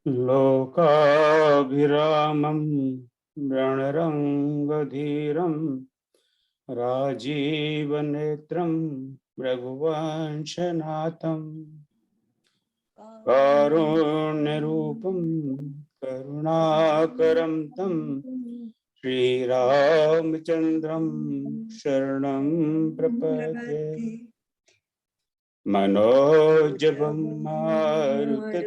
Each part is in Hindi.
लोकाभिरामं रणरंगधीरं राजीवनेत्रं रघुवंशनाथं कारुण्यरूपं करुणाकरं तं श्रीरामचन्द्रं शरणं प्रपद्ये। मनोजवं मारुततुल्यवेगं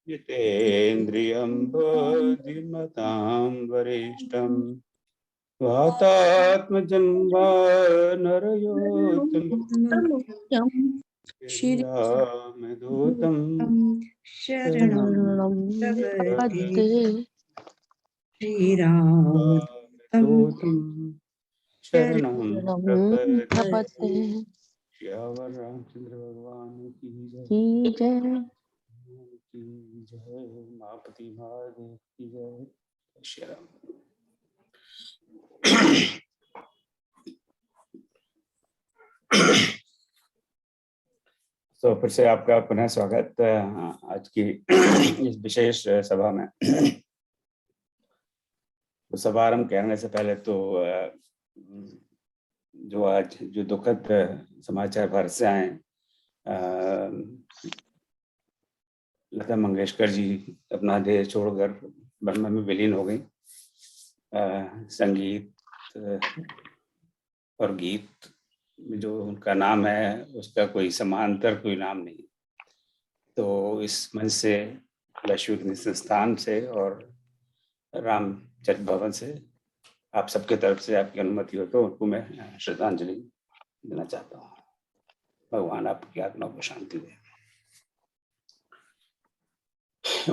जितेन्द्रियं बुद्धिमतां वरिष्ठं वातात्मजं वानरयोधमुख्यं श्रीरामदूतं शरणं शरणं प्रपद्ये। श्रीरामदूतं शरणं प्रपद्ये। श्यावर रामचंद्र भगवान की जय की जय। की जय। महापति महादेव की जय। श्री राम। तो फिर से आपका पुनः स्वागत आज की इस विशेष सभा में। तो शुभारंभ करने से पहले तो जो आज जो दुखद समाचार भारत से आए, लता मंगेशकर जी अपना देह छोड़कर ब्रह्म में विलीन हो गई। संगीत और गीत जो उनका नाम है उसका कोई समांतर कोई नाम नहीं। तो इस मंच से, वैश्विक संस्थान से और रामचरित भवन से आप सबके तरफ से आपकी अनुमति हो तो उनको मैं श्रद्धांजलि देना चाहता हूँ। भगवान आपकी आत्मा को शांति दे।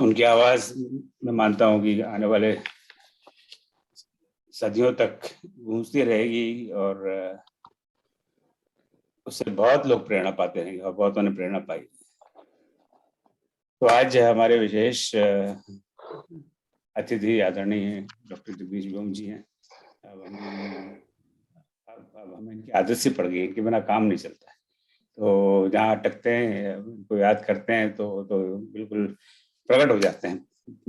उनकी आवाज मैं मानता हूँ कि आने वाले सदियों तक गूंजती रहेगी और उससे बहुत लोग प्रेरणा पाते हैं और बहुतों ने प्रेरणा पाई। तो आज हमारे विशेष अतिथि आदरणीय डॉक्टर जगदीश ब्योम जी हैं। अब हमें इनकी आदत सी पड़ गई है कि बिना काम नहीं चलता है। तो जहाँ अटकते हैं उनको याद करते हैं तो बिल्कुल प्रकट हो जाते हैं।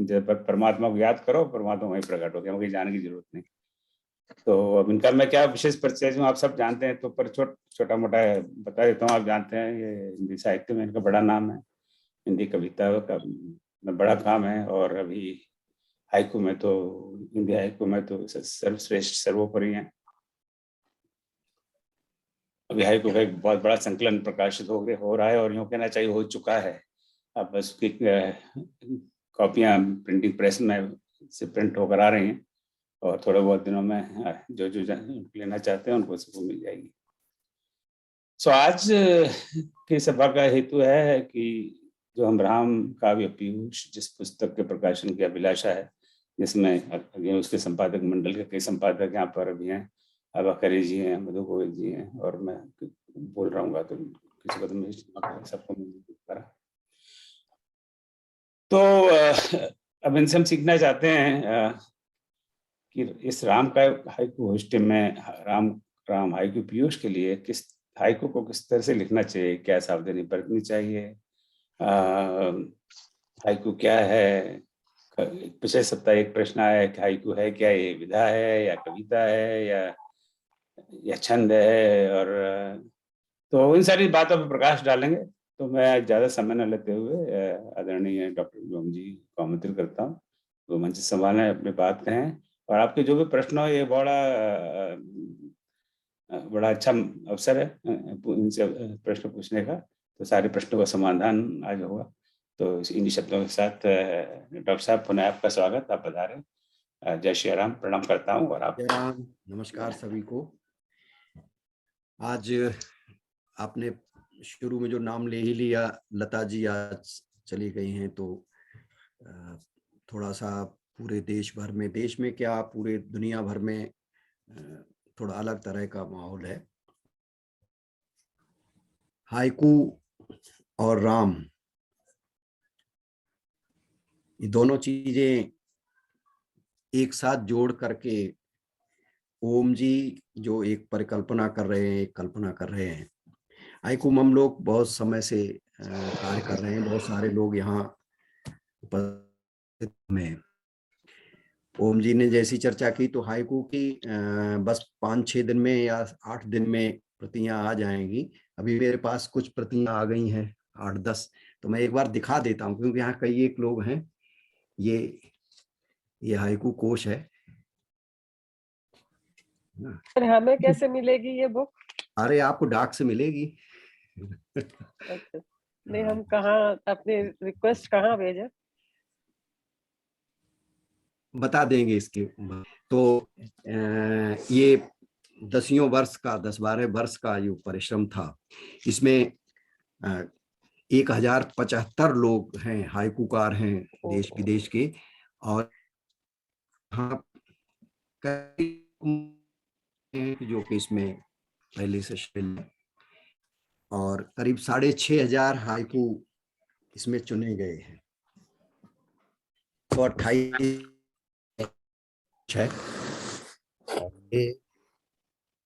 जब परमात्मा को याद करो, परमात्मा वहीं प्रकट हो गया, कहीं जाने की जरूरत नहीं। तो अब इनका मैं क्या विशेष परिचय हूँ आप सब जानते हैं, तो पर छोटा मोटा बता देता हूँ। आप जानते हैं ये हिंदी साहित्य में इनका बड़ा नाम है, हिंदी कविता का बड़ा काम है। और अभी हाइकू में तो, हिंदी हाइकू में तो सर्वश्रेष्ठ सर्वोपरि हैं। अभी हाइकू का एक बहुत बड़ा संकलन प्रकाशित हो रहा है और यूँ कहना चाहिए हो चुका है। अब बस उसकी कॉपियाँ प्रिंटिंग प्रेस में से प्रिंट होकर आ रही हैं और थोड़े बहुत दिनों में जो लेना चाहते हैं उनको सबको मिल जाएगी। सो आज की सभा का हेतु है कि जो हम राम काव्य पीयूष जिस पुस्तक के प्रकाशन की अभिलाषा है, जिसमें उसके संपादक मंडल के कई संपादक यहाँ पर अभी हैं, अबा करी जी हैं, मधु गोविल जी हैं, और मैं बोल रहा हूँ तो किसी को तो सबको करा। तो अब इनसे हम सीखना चाहते हैं कि इस राम का हाइकू होस्टिम में राम हाइकू पीयूष के लिए किस हाइकू को किस तरह से लिखना चाहिए, क्या सावधानी बरतनी चाहिए, हाइकू क्या है। पिछले सप्ताह एक प्रश्न आया कि हाइकू है क्या, ये विधा है या कविता है या छंद है, और तो इन सारी बातों पर प्रकाश डालेंगे। तो मैं ज्यादा समय न लेते हुए आदरणीय डॉक्टर ब्योम जी को आमंत्रित करता हूँ वो मंच संभालें, अपनी बात कहें, और आपके जो भी प्रश्न हो, ये बड़ा अच्छा अवसर है इनसे प्रश्न पूछने का। तो सारे प्रश्नों का समाधान आज होगा। तो इन्हीं शब्दों के साथ डॉक्टर साहब पुनः आपका स्वागत, आप पधारें। जय श्री राम, प्रणाम करता हूँ। और आप? जय राम, नमस्कार सभी को। आज आपने शुरू में जो नाम ले ही लिया, लता जी आज चली गई हैं, तो थोड़ा सा पूरे देश भर में, देश में क्या पूरे दुनिया भर में थोड़ा अलग तरह का माहौल है। हाइकू और राम, ये दोनों चीजें एक साथ जोड़ करके ओम जी जो एक परिकल्पना कर रहे हैं, एक कल्पना कर रहे हैं। हाइकू हम लोग बहुत समय से कार्य कर रहे हैं, बहुत सारे लोग यहाँ उपस्थित में। ओम जी ने जैसी चर्चा की तो हाइकू की बस 5-6 दिन में या 8 दिन में प्रतियां आ जाएंगी। अभी मेरे पास कुछ प्रतियां आ गई हैं 8-10, तो मैं एक बार दिखा देता हूँ क्योंकि यहाँ कई एक लोग हैं। ये हाइकू कोश है। फिर हमें कैसे मिलेगी ये बुक? अरे आपको डाक से मिलेगी। अच्छा, नहीं हम कहाँ अपने रिक्वेस्ट कहाँ भेजें? बता देंगे इसके। तो ये 10-12 वर्ष का जो परिश्रम था, इसमें 1075 लोग हैं, हाइकूकार हैं देश विदेश के, और हाँ कई जो कि इसमें पहले से शामिल हैं, और करीब 6500 हाइकू इसमें चुने गए हैं। तो 28 है। ये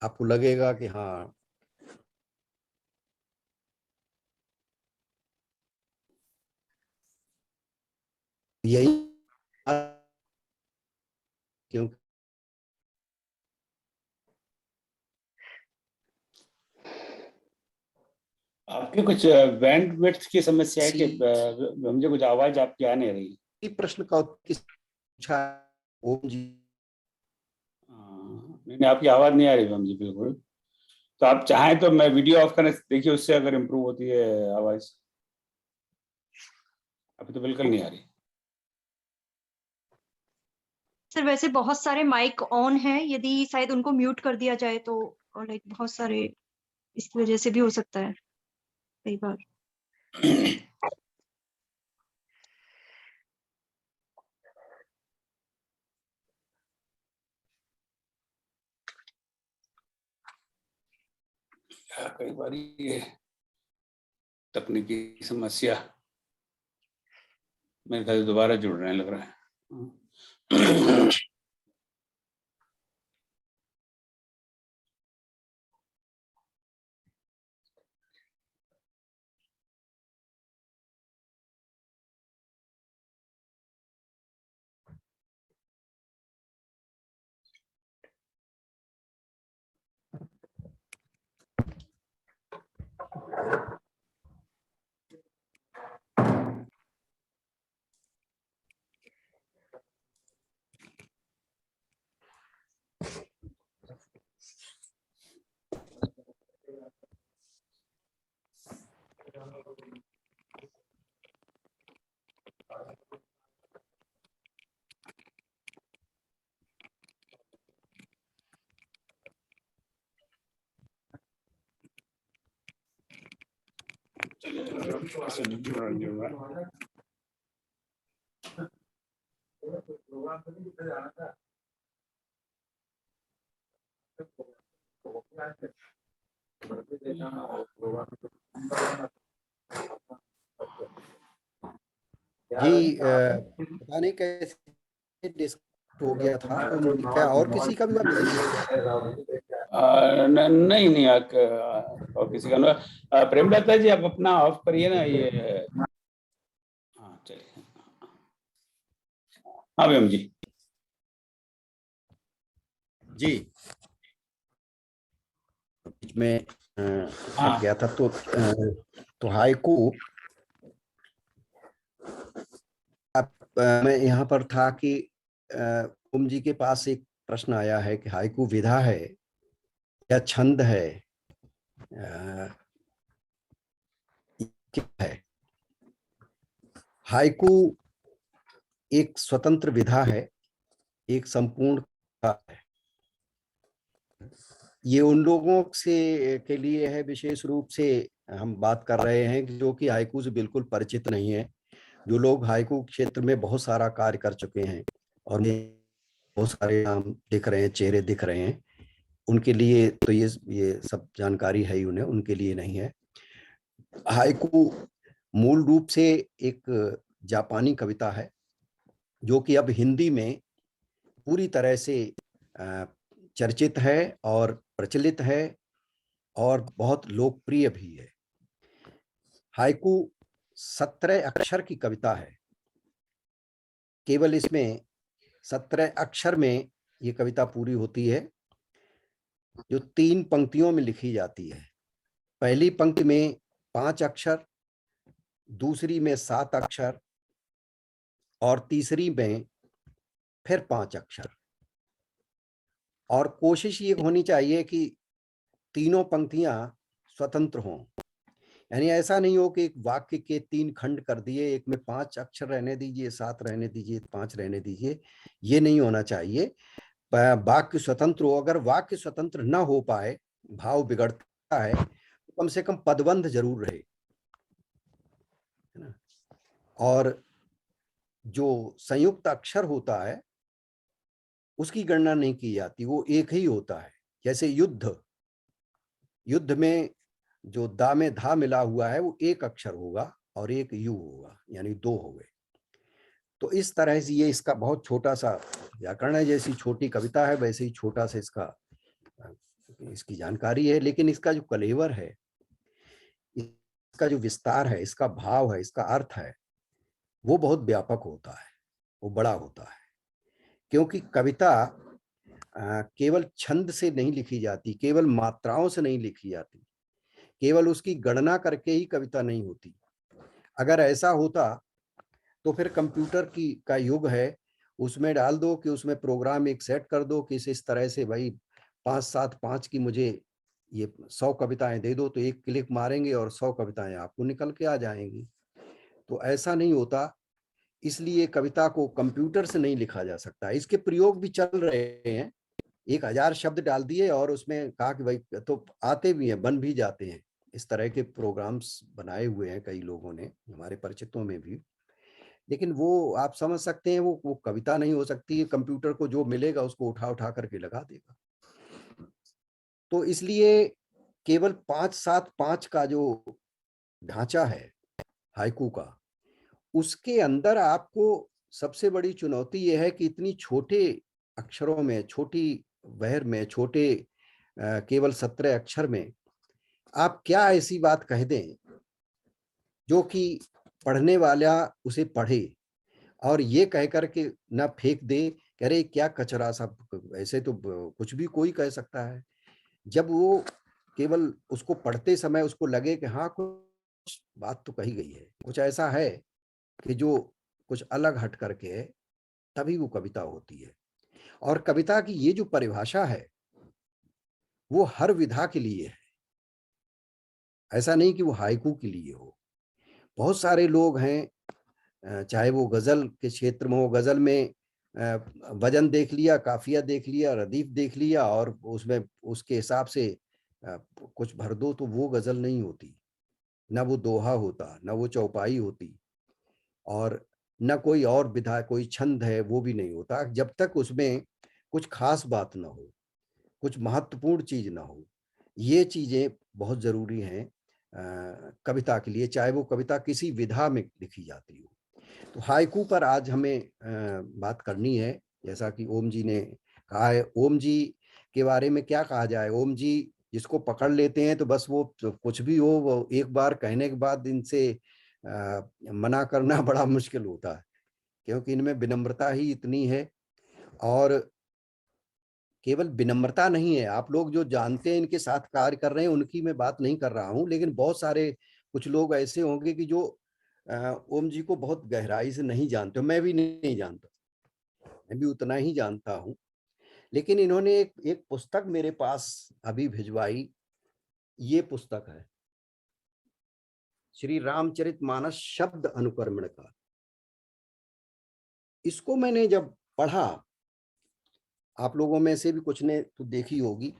आपको लगेगा कि हाँ यही, क्योंकि आपकी कुछ बैंड विड्थ की समस्या है कि मुझे कुछ आवाज आपकी आ नहीं रही? प्रश्न का पूछा ओम जी। नहीं, आपकी आवाज नहीं आ रही मैम जी बिल्कुल। तो आप चाहें तो मैं वीडियो ऑफ करने देखिए, उससे अगर इम्प्रूव होती है आवाज। अभी तो बिल्कुल नहीं आ रही। सर वैसे बहुत सारे माइक ऑन हैं, यदि शायद उनको म्यूट कर दिया जाए तो, और लाइक बहुत सारे, इस वजह से भी हो सकता है कई बार। कई बार ये तकनीकी समस्या मेरे ख्याल से दोबारा जुड़ने लग रहा है। जी पता नहीं कैसे डिस्कनेक्ट हो गया था। क्या और किसी का भी नहीं नहीं और किसी का ना। प्रेमलता जी आप अपना ऑफ करिए ना ये। हाँ चलिए। हाँ मैम जी। जी बीच में कट गया था। तो हाइकू मैं यहाँ पर था कि ओम जी के पास एक प्रश्न आया है कि हाइकू विधा है या छंद है, क्या है? हाइकू एक स्वतंत्र विधा है, एक संपूर्ण कला है। ये उन लोगों से के लिए है, विशेष रूप से हम बात कर रहे हैं जो कि हाइकू से बिल्कुल परिचित नहीं है। जो लोग हाइकू क्षेत्र में बहुत सारा कार्य कर चुके हैं और बहुत सारे नाम दिख रहे हैं, चेहरे दिख रहे हैं, उनके लिए तो ये सब जानकारी है ही उन्हें, उनके लिए नहीं है। हाइकू मूल रूप से एक जापानी कविता है जो कि अब हिंदी में पूरी तरह से चर्चित है और प्रचलित है और बहुत लोकप्रिय भी है। हाइकू 17 अक्षर की कविता है। केवल इसमें 17 अक्षर में ये कविता पूरी होती है, जो 3 पंक्तियों में लिखी जाती है। पहली पंक्ति में 5 अक्षर, दूसरी में 7 अक्षर और तीसरी में फिर 5 अक्षर। और कोशिश ये होनी चाहिए कि तीनों पंक्तियां स्वतंत्र हों, यानी ऐसा नहीं हो कि एक वाक्य के 3 खंड कर दिए, एक में 5 अक्षर रहने दीजिए, 7 रहने दीजिए, 5 रहने दीजिए, ये नहीं होना चाहिए। वाक्य स्वतंत्र हो। अगर वाक्य स्वतंत्र न हो पाए, भाव बिगड़ता है, तो कम से कम पदबंध जरूर रहे, है ना। और जो संयुक्त अक्षर होता है उसकी गणना नहीं की जाती, वो एक ही होता है। जैसे युद्ध में जो दा में धा मिला हुआ है वो एक अक्षर होगा और एक यू होगा, यानी 2 हो गए। तो इस तरह से ये इसका बहुत छोटा सा व्याकरण है। जैसी छोटी कविता है वैसे ही छोटा सा इसकी जानकारी है, लेकिन इसका जो कलेवर है, इसका जो विस्तार है, इसका भाव है, इसका अर्थ है, वो बहुत व्यापक होता है, वो बड़ा होता है। क्योंकि कविता केवल छंद से नहीं लिखी जाती, केवल मात्राओं से नहीं लिखी जाती, केवल उसकी गणना करके ही कविता नहीं होती। अगर ऐसा होता तो फिर कंप्यूटर का युग है, उसमें डाल दो कि उसमें प्रोग्राम एक सेट कर दो कि इस तरह से भाई 5-7-5 की मुझे ये 100 कविताएं दे दो, तो एक क्लिक मारेंगे और 100 कविताएं आपको निकल के आ जाएंगी। तो ऐसा नहीं होता, इसलिए कविता को कंप्यूटर से नहीं लिखा जा सकता। इसके प्रयोग भी चल रहे हैं, 1000 शब्द डाल दिए और उसमें कहा कि भाई, तो आते भी हैं, बन भी जाते हैं। इस तरह के प्रोग्राम्स बनाए हुए हैं कई लोगों ने, हमारे परिचितों में भी। लेकिन वो आप समझ सकते हैं, वो कविता नहीं हो सकती। कंप्यूटर को जो मिलेगा उसको उठा उठा करके लगा देगा। तो इसलिए केवल 5-7-5 का जो ढांचा है हाइकू का, उसके अंदर आपको सबसे बड़ी चुनौती यह है कि इतनी छोटे अक्षरों में, छोटी बहर में, छोटे केवल 17 अक्षर में आप क्या ऐसी बात कह दें जो कि पढ़ने वाला उसे पढ़े और ये कह करके ना फेंक दे, कह रहे क्या कचरा सा। ऐसे तो कुछ भी कोई कह सकता है। जब वो केवल उसको पढ़ते समय उसको लगे कि हाँ, कुछ बात तो कही गई है, कुछ ऐसा है कि जो कुछ अलग हट करके है, तभी वो कविता होती है। और कविता की ये जो परिभाषा है वो हर विधा के लिए है, ऐसा नहीं कि वो हाइकू के लिए हो। बहुत सारे लोग हैं, चाहे वो गजल के क्षेत्र में हो, गजल में वजन देख लिया, काफिया देख लिया, रदीफ देख लिया और उसमें उसके हिसाब से कुछ भर दो, तो वो गजल नहीं होती। ना वो दोहा होता, ना वो चौपाई होती, और न कोई और विधा, कोई छंद है वो भी नहीं होता, जब तक उसमें कुछ खास बात ना हो, कुछ महत्वपूर्ण चीज ना हो। ये चीजें बहुत जरूरी हैं कविता के लिए, चाहे वो कविता किसी विधा में लिखी जाती हो। तो हाइकू पर आज हमें बात करनी है। जैसा कि ओम जी ने कहा है, ओम जी के बारे में क्या कहा जाए। ओम जी जिसको पकड़ लेते हैं तो बस वो कुछ भी हो, वो एक बार कहने के बाद इनसे मना करना बड़ा मुश्किल होता है, क्योंकि इनमें विनम्रता ही इतनी है। और केवल विनम्रता नहीं है, आप लोग जो जानते हैं इनके साथ कार्य कर रहे हैं उनकी मैं बात नहीं कर रहा हूं, लेकिन बहुत सारे कुछ लोग ऐसे होंगे कि जो ओम जी को बहुत गहराई से नहीं जानते। मैं भी नहीं जानता, मैं भी उतना ही जानता हूं। लेकिन इन्होंने एक पुस्तक मेरे पास अभी भिजवाई। ये पुस्तक है श्री रामचरितमानस शब्द अनुकर्मण का। इसको मैंने जब पढ़ा, आप लोगों में से भी कुछ ने तो देखी होगी,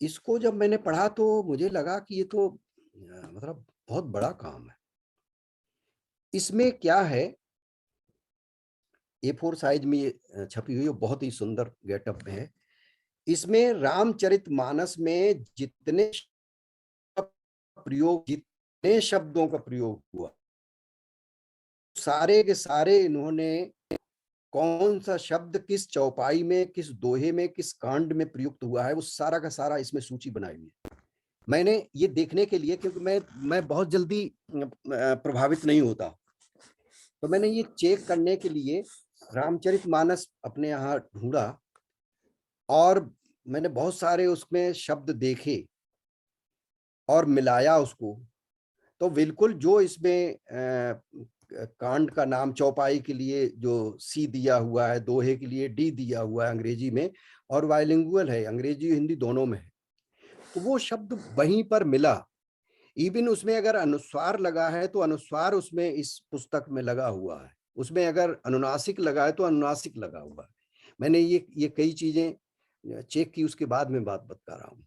इसको जब मैंने पढ़ा तो मुझे लगा कि ये तो मतलब बहुत बड़ा काम है। इसमें क्या है, A4 साइज में ये छपी हुई है, बहुत ही सुंदर गेटअप में है। इसमें रामचरितमानस में जितने शब्दों का प्रयोग हुआ, सारे के सारे इन्होंने कौन सा शब्द किस चौपाई में, किस दोहे में, किस कांड में प्रयुक्त हुआ है, वो सारा का सारा इसमें सूची बनाई हुई है। मैंने ये देखने के लिए, क्योंकि मैं बहुत जल्दी प्रभावित नहीं होता, तो मैंने ये चेक करने के लिए रामचरितमानस अपने यहाँ ढूंढा और मैंने बहुत सारे उसमें शब्द देखे और मिलाया उसको। तो बिल्कुल जो इसमें कांड का नाम चौपाई के लिए जो सी दिया हुआ है, दोहे के लिए डी दिया हुआ है अंग्रेजी में, और बाइलिंगुअल है, अंग्रेजी हिंदी दोनों में है, तो वो शब्द वहीं पर मिला। इवन उसमें अगर अनुस्वार लगा है तो अनुस्वार उसमें इस पुस्तक में लगा हुआ है, उसमें अगर अनुनासिक लगा है तो अनुनासिक लगा हुआ है। मैंने ये कई चीजें चेक की, उसके बाद में बात बता रहा हूँ।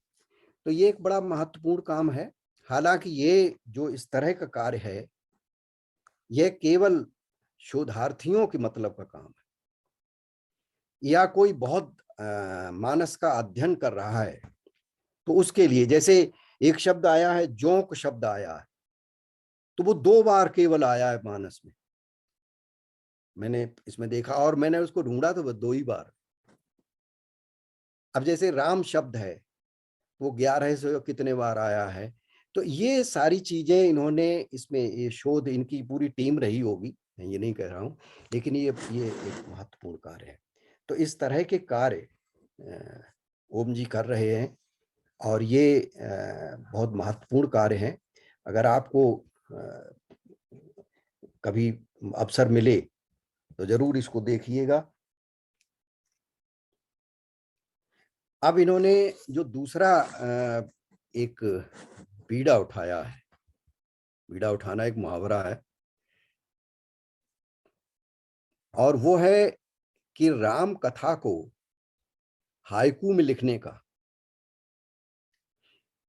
तो ये एक बड़ा महत्वपूर्ण काम है। हालांकि ये जो इस तरह का कार्य है, यह केवल शोधार्थियों के मतलब का काम है, या कोई बहुत मानस का अध्ययन कर रहा है तो उसके लिए। जैसे एक शब्द आया है, जोंक शब्द आया है, तो वो 2 बार केवल आया है मानस में, मैंने इसमें देखा, और मैंने उसको ढूंढा तो वो 2 ही बार। अब जैसे राम शब्द है, वो 1100 कितने बार आया है। तो ये सारी चीजें इन्होंने इसमें, ये शोध इनकी पूरी टीम रही होगी, मैं ये नहीं कह रहा हूँ, लेकिन ये एक महत्वपूर्ण कार्य है। तो इस तरह के कार्य ओम जी कर रहे हैं और ये बहुत महत्वपूर्ण कार्य हैं। अगर आपको कभी अवसर मिले तो जरूर इसको देखिएगा। अब इन्होंने जो दूसरा एक बीड़ा उठाया है, बीड़ा उठाना एक मुहावरा है, और वो है कि राम कथा को हाइकू में लिखने का।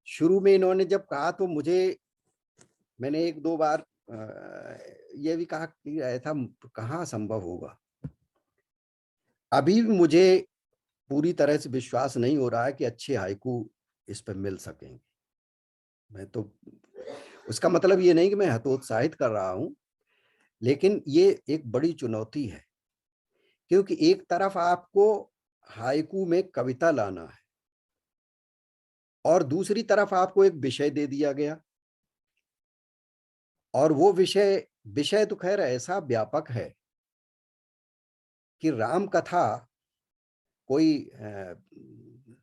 शुरू में इन्होंने जब कहा तो मैंने 1-2 बार ये भी कहा कि ऐसा कहाँ संभव होगा। अभी भी मुझे पूरी तरह से विश्वास नहीं हो रहा है कि अच्छे हाइकू इस पर मिल सकेंगे। मैं तो, उसका मतलब ये नहीं कि मैं हतोत्साहित कर रहा हूं, लेकिन ये एक बड़ी चुनौती है, क्योंकि एक तरफ आपको हाइकू में कविता लाना है और दूसरी तरफ आपको एक विषय दे दिया गया, और वो विषय तो खैर ऐसा व्यापक है कि राम कथा कोई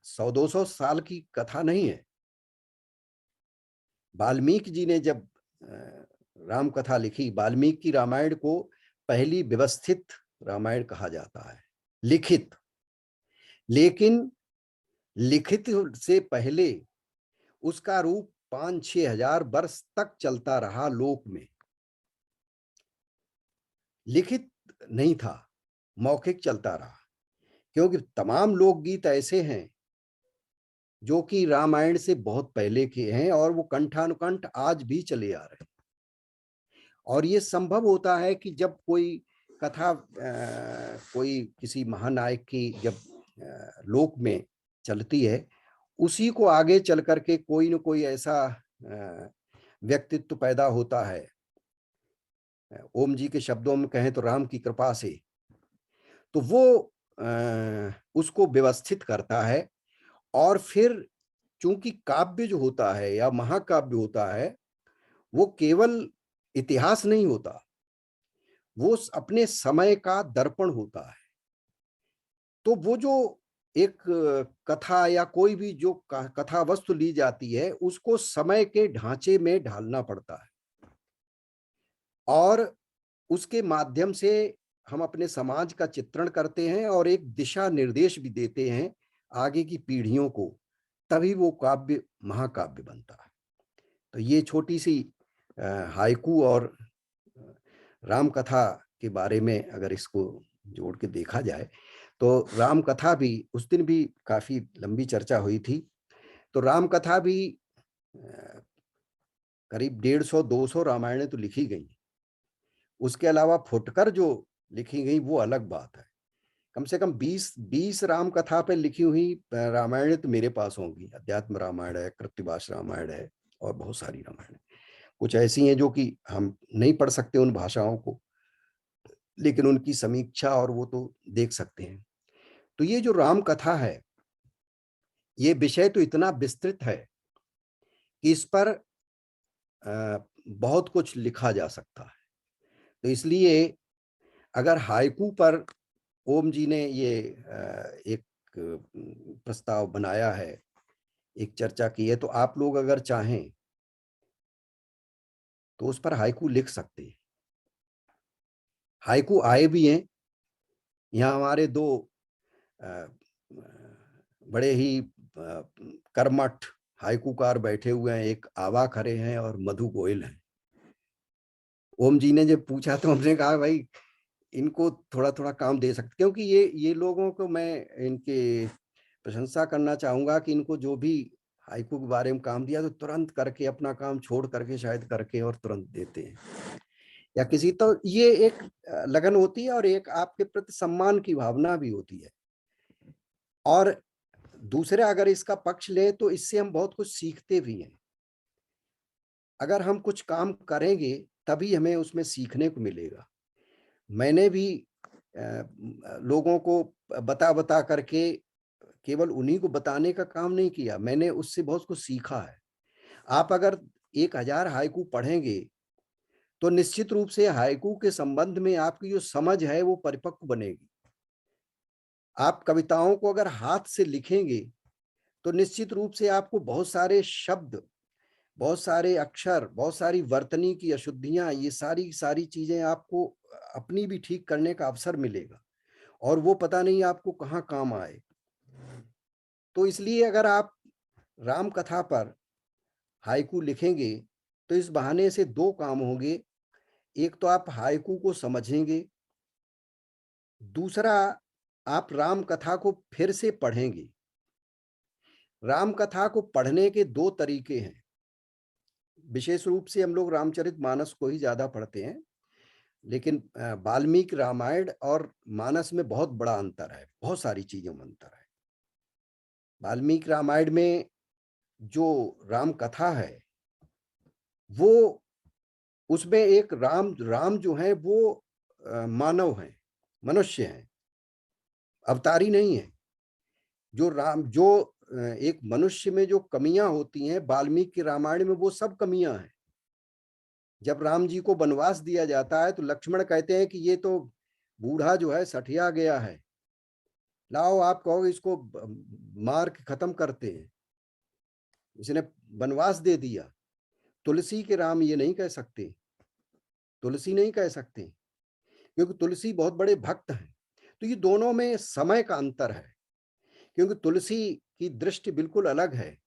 100-200 साल की कथा नहीं है। वाल्मीकि जी ने जब राम कथा लिखी, वाल्मीकि रामायण को पहली व्यवस्थित रामायण कहा जाता है, लिखित। लेकिन लिखित से पहले उसका रूप 5-6 हजार वर्ष तक चलता रहा लोक में। लिखित नहीं था, मौखिक चलता रहा, क्योंकि तमाम लोकगीत ऐसे हैं जो कि रामायण से बहुत पहले के हैं और वो कंठानुकंठ आज भी चले आ रहे हैं। और ये संभव होता है कि जब कोई कथा कोई किसी महानायक की जब लोक में चलती है, उसी को आगे चल करके कोई न कोई ऐसा व्यक्तित्व पैदा होता है, ओम जी के शब्दों में कहें तो राम की कृपा से, तो वो उसको व्यवस्थित करता है। और फिर चूंकि काव्य जो होता है या महाकाव्य होता है, वो केवल इतिहास नहीं होता, वो अपने समय का दर्पण होता है। तो वो जो एक कथा या कोई भी जो कथा वस्तु ली जाती है, उसको समय के ढांचे में ढालना पड़ता है, और उसके माध्यम से हम अपने समाज का चित्रण करते हैं और एक दिशा निर्देश भी देते हैं आगे की पीढ़ियों को, तभी वो काव्य महाकाव्य बनता है। तो ये छोटी सी हाइकू और राम कथा के बारे में अगर इसको जोड़ के देखा जाए, तो राम कथा भी उस दिन भी काफी लंबी चर्चा हुई थी। तो राम कथा भी करीब 150-200 रामायणें तो लिखी गई, उसके अलावा फुटकर जो लिखी गई वो अलग बात है। कम से कम 20 राम कथा पे लिखी हुई रामायण तो मेरे पास होंगी। अध्यात्म रामायण है, कृत्तिवास रामायण है, और बहुत सारी रामायण। कुछ ऐसी हैं जो कि हम नहीं पढ़ सकते उन भाषाओं को, लेकिन उनकी समीक्षा और वो तो देख सकते हैं। तो ये जो राम कथा है, ये विषय तो इतना विस्तृत है कि इस पर बहुत कुछ लिखा जा सकता है। तो इसलिए अगर हाइकू पर ओम जी ने ये एक प्रस्ताव बनाया है, एक चर्चा की है, तो आप लोग अगर चाहें तो उस पर हाइकू लिख सकते हैं। हाइकू आए भी हैं। यहाँ हमारे दो बड़े ही कर्मठ हाइकूकार बैठे हुए हैं, एक आवा खरे हैं और मधु गोयल हैं। ओम जी ने जब पूछा तो हमने कहा भाई इनको थोड़ा थोड़ा काम दे सकते, क्योंकि ये लोगों को मैं इनके प्रशंसा करना चाहूंगा कि इनको जो भी हाइकू के बारे में काम दिया तो तुरंत करके, अपना काम छोड़ करके शायद करके और तुरंत देते हैं। या किसी, तो ये एक लगन होती है और एक आपके प्रति सम्मान की भावना भी होती है। और दूसरा अगर इसका पक्ष ले तो इससे हम बहुत कुछ सीखते भी हैं। अगर हम कुछ काम करेंगे तभी हमें उसमें सीखने को मिलेगा। मैंने भी लोगों को बता बता करके केवल उन्हीं को बताने का काम नहीं किया, मैंने उससे बहुत कुछ सीखा है। आप अगर 1000 हाइकू पढ़ेंगे तो निश्चित रूप से हाइकू के संबंध में आपकी जो समझ है वो परिपक्व बनेगी। आप कविताओं को अगर हाथ से लिखेंगे तो निश्चित रूप से आपको बहुत सारे शब्द, बहुत सारे अक्षर, बहुत सारी वर्तनी की अशुद्धियां, ये सारी चीजें आपको अपनी भी ठीक करने का अवसर मिलेगा और वो पता नहीं आपको कहाँ काम आए। तो इसलिए अगर आप राम कथा पर हाइकू लिखेंगे तो इस बहाने से 2 काम होंगे। एक तो आप हाइकू को समझेंगे, दूसरा आप राम कथा को फिर से पढ़ेंगे। राम कथा को पढ़ने के 2 तरीके हैं। विशेष रूप से हम लोग रामचरितमानस को ही ज्यादा पढ़ते हैं, लेकिन वाल्मीकि रामायण और मानस में बहुत बड़ा अंतर है, बहुत सारी चीजों में अंतर है। वाल्मीकि रामायण में जो राम कथा है वो, उसमें एक राम जो है वो मानव है, मनुष्य है, अवतारी नहीं है। जो एक मनुष्य में जो कमियां होती हैं वाल्मीकि रामायण में वो सब कमियां हैं। जब राम जी को वनवास दिया जाता है तो लक्ष्मण कहते हैं कि ये तो बूढ़ा जो है सठिया गया है, लाओ आप कहो इसको मार के खत्म करते हैं, इसने वनवास दे दिया। तुलसी के राम ये नहीं कह सकते, तुलसी नहीं कह सकते, क्योंकि तुलसी बहुत बड़े भक्त हैं। तो ये दोनों में समय का अंतर है, क्योंकि तुलसी की दृष्टि बिल्कुल अलग है।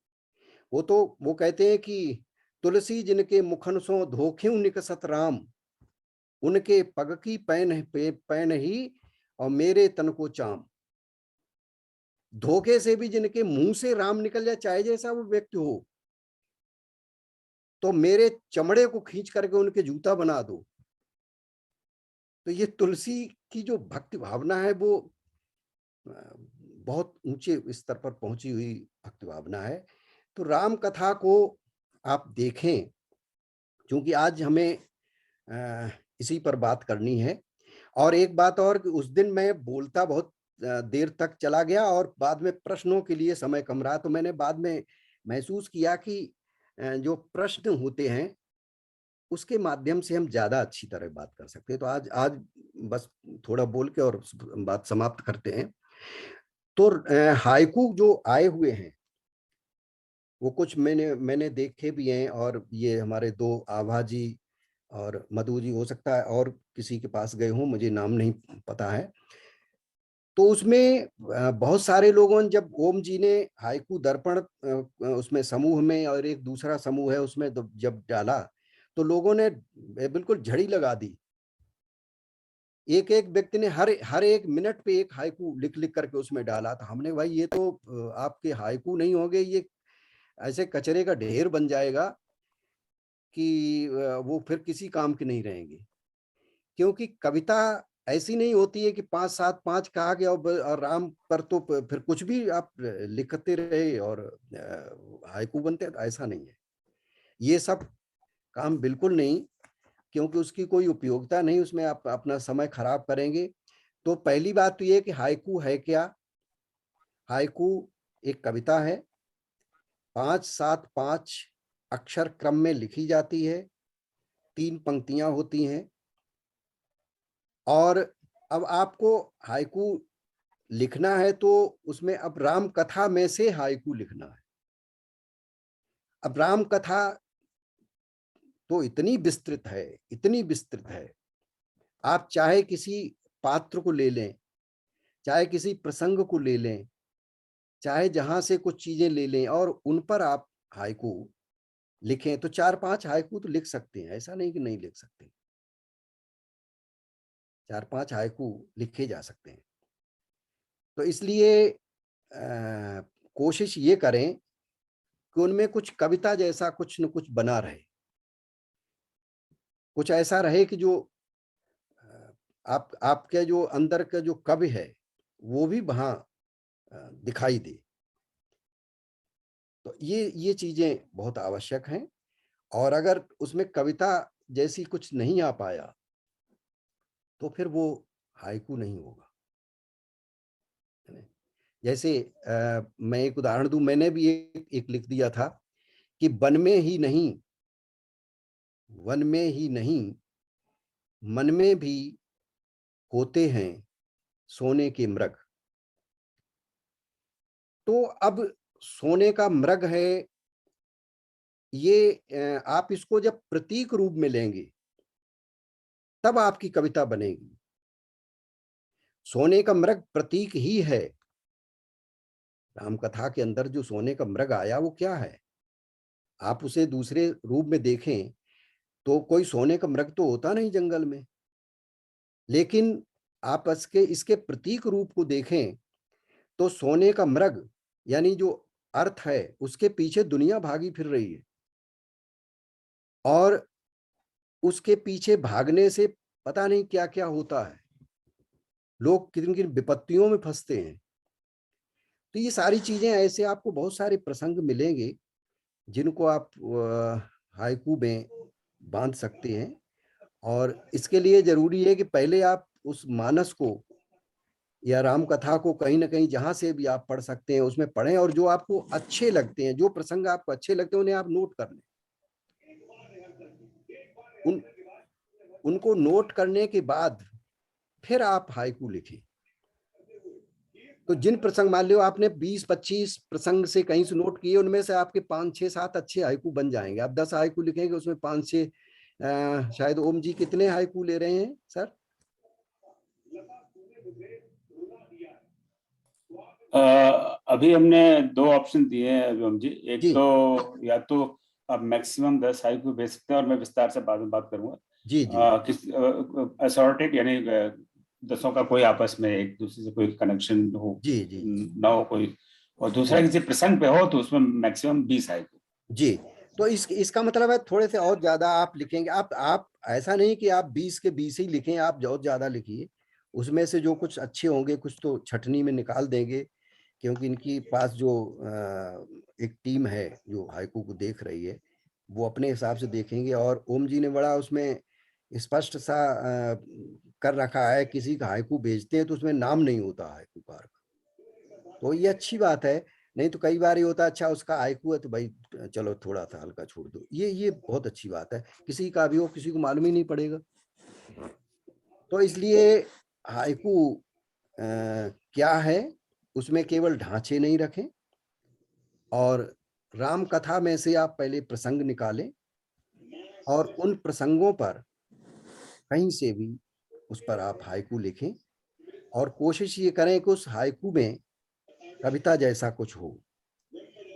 वो कहते हैं कि तुलसी जिनके मुखन सो धोख्यू निकसत राम, उनके पग की पैन ही और मेरे तन को चाम। धोखे से भी जिनके मुंह से राम निकल जाए, चाहे जैसा वो व्यक्ति हो, तो मेरे चमड़े को खींच करके उनके जूता बना दो। तो ये तुलसी की जो भक्ति भावना है वो बहुत ऊंचे स्तर पर पहुंची हुई भक्ति भावना है। तो राम कथा को आप देखें, क्योंकि आज हमें इसी पर बात करनी है। और एक बात और, उस दिन मैं बोलता बहुत देर तक चला गया और बाद में प्रश्नों के लिए समय कम रहा, तो मैंने बाद में महसूस किया कि जो प्रश्न होते हैं उसके माध्यम से हम ज्यादा अच्छी तरह बात कर सकते हैं। तो आज बस थोड़ा बोल के और बात समाप्त करते हैं। तो हाइकू जो आए हुए हैं वो कुछ मैंने देखे भी हैं, और ये हमारे 2 आभा जी और मधु जी, हो सकता है और किसी के पास गए हों, मुझे नाम नहीं पता है। तो उसमें बहुत सारे लोगों ने, जब ओम जी ने हाइकू दर्पण उसमें समूह में और एक दूसरा समूह है उसमें जब डाला तो लोगों ने बिल्कुल झड़ी लगा दी। एक एक व्यक्ति ने हर 1 मिनट पे एक हाइकू लिख लिख करके उसमें डाला था। हमने भाई ये तो आपके हाइकू नहीं होंगे, ये ऐसे कचरे का ढेर बन जाएगा कि वो फिर किसी काम के नहीं रहेंगे। क्योंकि कविता ऐसी नहीं होती है कि 5-7-5 कहा गया और राम पर तो फिर कुछ भी आप लिखते रहे और हाइकू बनते, ऐसा नहीं है। ये सब काम बिल्कुल नहीं, क्योंकि उसकी कोई उपयोगिता नहीं, उसमें आप अपना समय खराब करेंगे। तो पहली बात तो ये कि हाइकू है क्या। हाइकू एक कविता है, 5-7-5 अक्षर क्रम में लिखी जाती है, 3 पंक्तियां होती हैं। और अब आपको हाइकू लिखना है तो उसमें अब राम कथा में से हाइकू लिखना है। अब राम कथा तो इतनी विस्तृत है, इतनी विस्तृत है, आप चाहे किसी पात्र को ले लें, चाहे किसी प्रसंग को ले लें, चाहे जहां से कुछ चीजें ले लें और उन पर आप हाइकू लिखें तो 4-5 हाइकू तो लिख सकते हैं, ऐसा नहीं कि नहीं लिख सकते। 4-5 हाइकू लिखे जा सकते हैं। तो इसलिए कोशिश ये करें कि उनमें कुछ कविता जैसा कुछ न कुछ बना रहे, कुछ ऐसा रहे कि जो आपके जो अंदर का जो कवि है वो भी वहां दिखाई दे। तो ये चीजें बहुत आवश्यक हैं। और अगर उसमें कविता जैसी कुछ नहीं आ पाया तो फिर वो हाइकू नहीं होगा। जैसे मैं एक उदाहरण दूं, मैंने भी एक लिख दिया था कि वन में ही नहीं, वन में ही नहीं, मन में भी होते हैं सोने के मृग। तो अब सोने का मृग है, ये आप इसको जब प्रतीक रूप में लेंगे तब आपकी कविता बनेगी। सोने का मृग प्रतीक ही है। रामकथा के अंदर जो सोने का मृग आया वो क्या है? आप उसे दूसरे रूप में देखें तो कोई सोने का मृग तो होता नहीं जंगल में, लेकिन आप इसके प्रतीक रूप को देखें तो सोने का मृग यानी जो अर्थ है उसके पीछे दुनिया भागी फिर रही है और उसके पीछे भागने से पता नहीं क्या क्या होता है, लोग किन किन विपत्तियों में फंसते हैं। तो ये सारी चीजें ऐसे आपको बहुत सारे प्रसंग मिलेंगे जिनको आप हाइकू में बांध सकते हैं। और इसके लिए जरूरी है कि पहले आप उस मानस को या राम कथा को कहीं ना कहीं जहां से भी आप पढ़ सकते हैं उसमें पढ़ें, और जो आपको अच्छे लगते हैं, जो प्रसंग आपको अच्छे लगते हैं उन्हें आप नोट कर लें। उनको नोट करने के बाद फिर आप हाइकू लिखें। तो जिन प्रसंग, मान लो आपने 20-25 प्रसंग से कहीं से नोट किए, उनमें से आपके 5-6-7 अच्छे हाइकू बन जाएंगे। आप 10 हाइकू लिखेंगे उसमें 5-6 शायद। ओम जी कितने हाइकू ले रहे हैं सर? अभी हमने 2 ऑप्शन दिए हैं ओम जी। एक जी तो या तो आप मैक्सिमम 10 हाइकू भेज सकते हैं और मैं विस्तार से बाद में बात करूंगा। जी जी किस असॉर्टेड यानी 10 का कोई आपस में एक दूसरे से कोई कनेक्शन हो जी जी ना हो कोई, और दूसरा जी किसी प्रसंग पे हो तो उसमें मैक्सिमम 20 हाइकू। जी। तो इसका मतलब है थोड़े से और ज्यादा आप लिखेंगे। आप ऐसा नहीं कि आप 20 के 20 ही लिखें, आप बहुत ज्यादा लिखिए। उसमें से जो कुछ अच्छे होंगे कुछ तो छटनी में निकाल देंगे, क्योंकि इनकी पास जो एक टीम है जो हाइकू को देख रही है वो अपने हिसाब से देखेंगे। और ओम जी ने बड़ा उसमें स्पष्ट सा कर रखा है, किसी का हाइकू भेजते हैं तो उसमें नाम नहीं होता हाइकूकार का, तो ये अच्छी बात है। नहीं तो कई बार ये होता है अच्छा उसका हाइकू है तो भाई चलो थोड़ा सा हल्का छोड़ दो। ये बहुत अच्छी बात है, किसी का भी हो किसी को मालूम ही नहीं पड़ेगा। तो इसलिए हाइकू क्या है, उसमें केवल ढांचे नहीं रखें, और राम कथा में से आप पहले प्रसंग निकालें और उन प्रसंगों पर कहीं से भी उस पर आप हाइकू लिखें, और कोशिश ये करें कि उस हाइकू में कविता जैसा कुछ हो।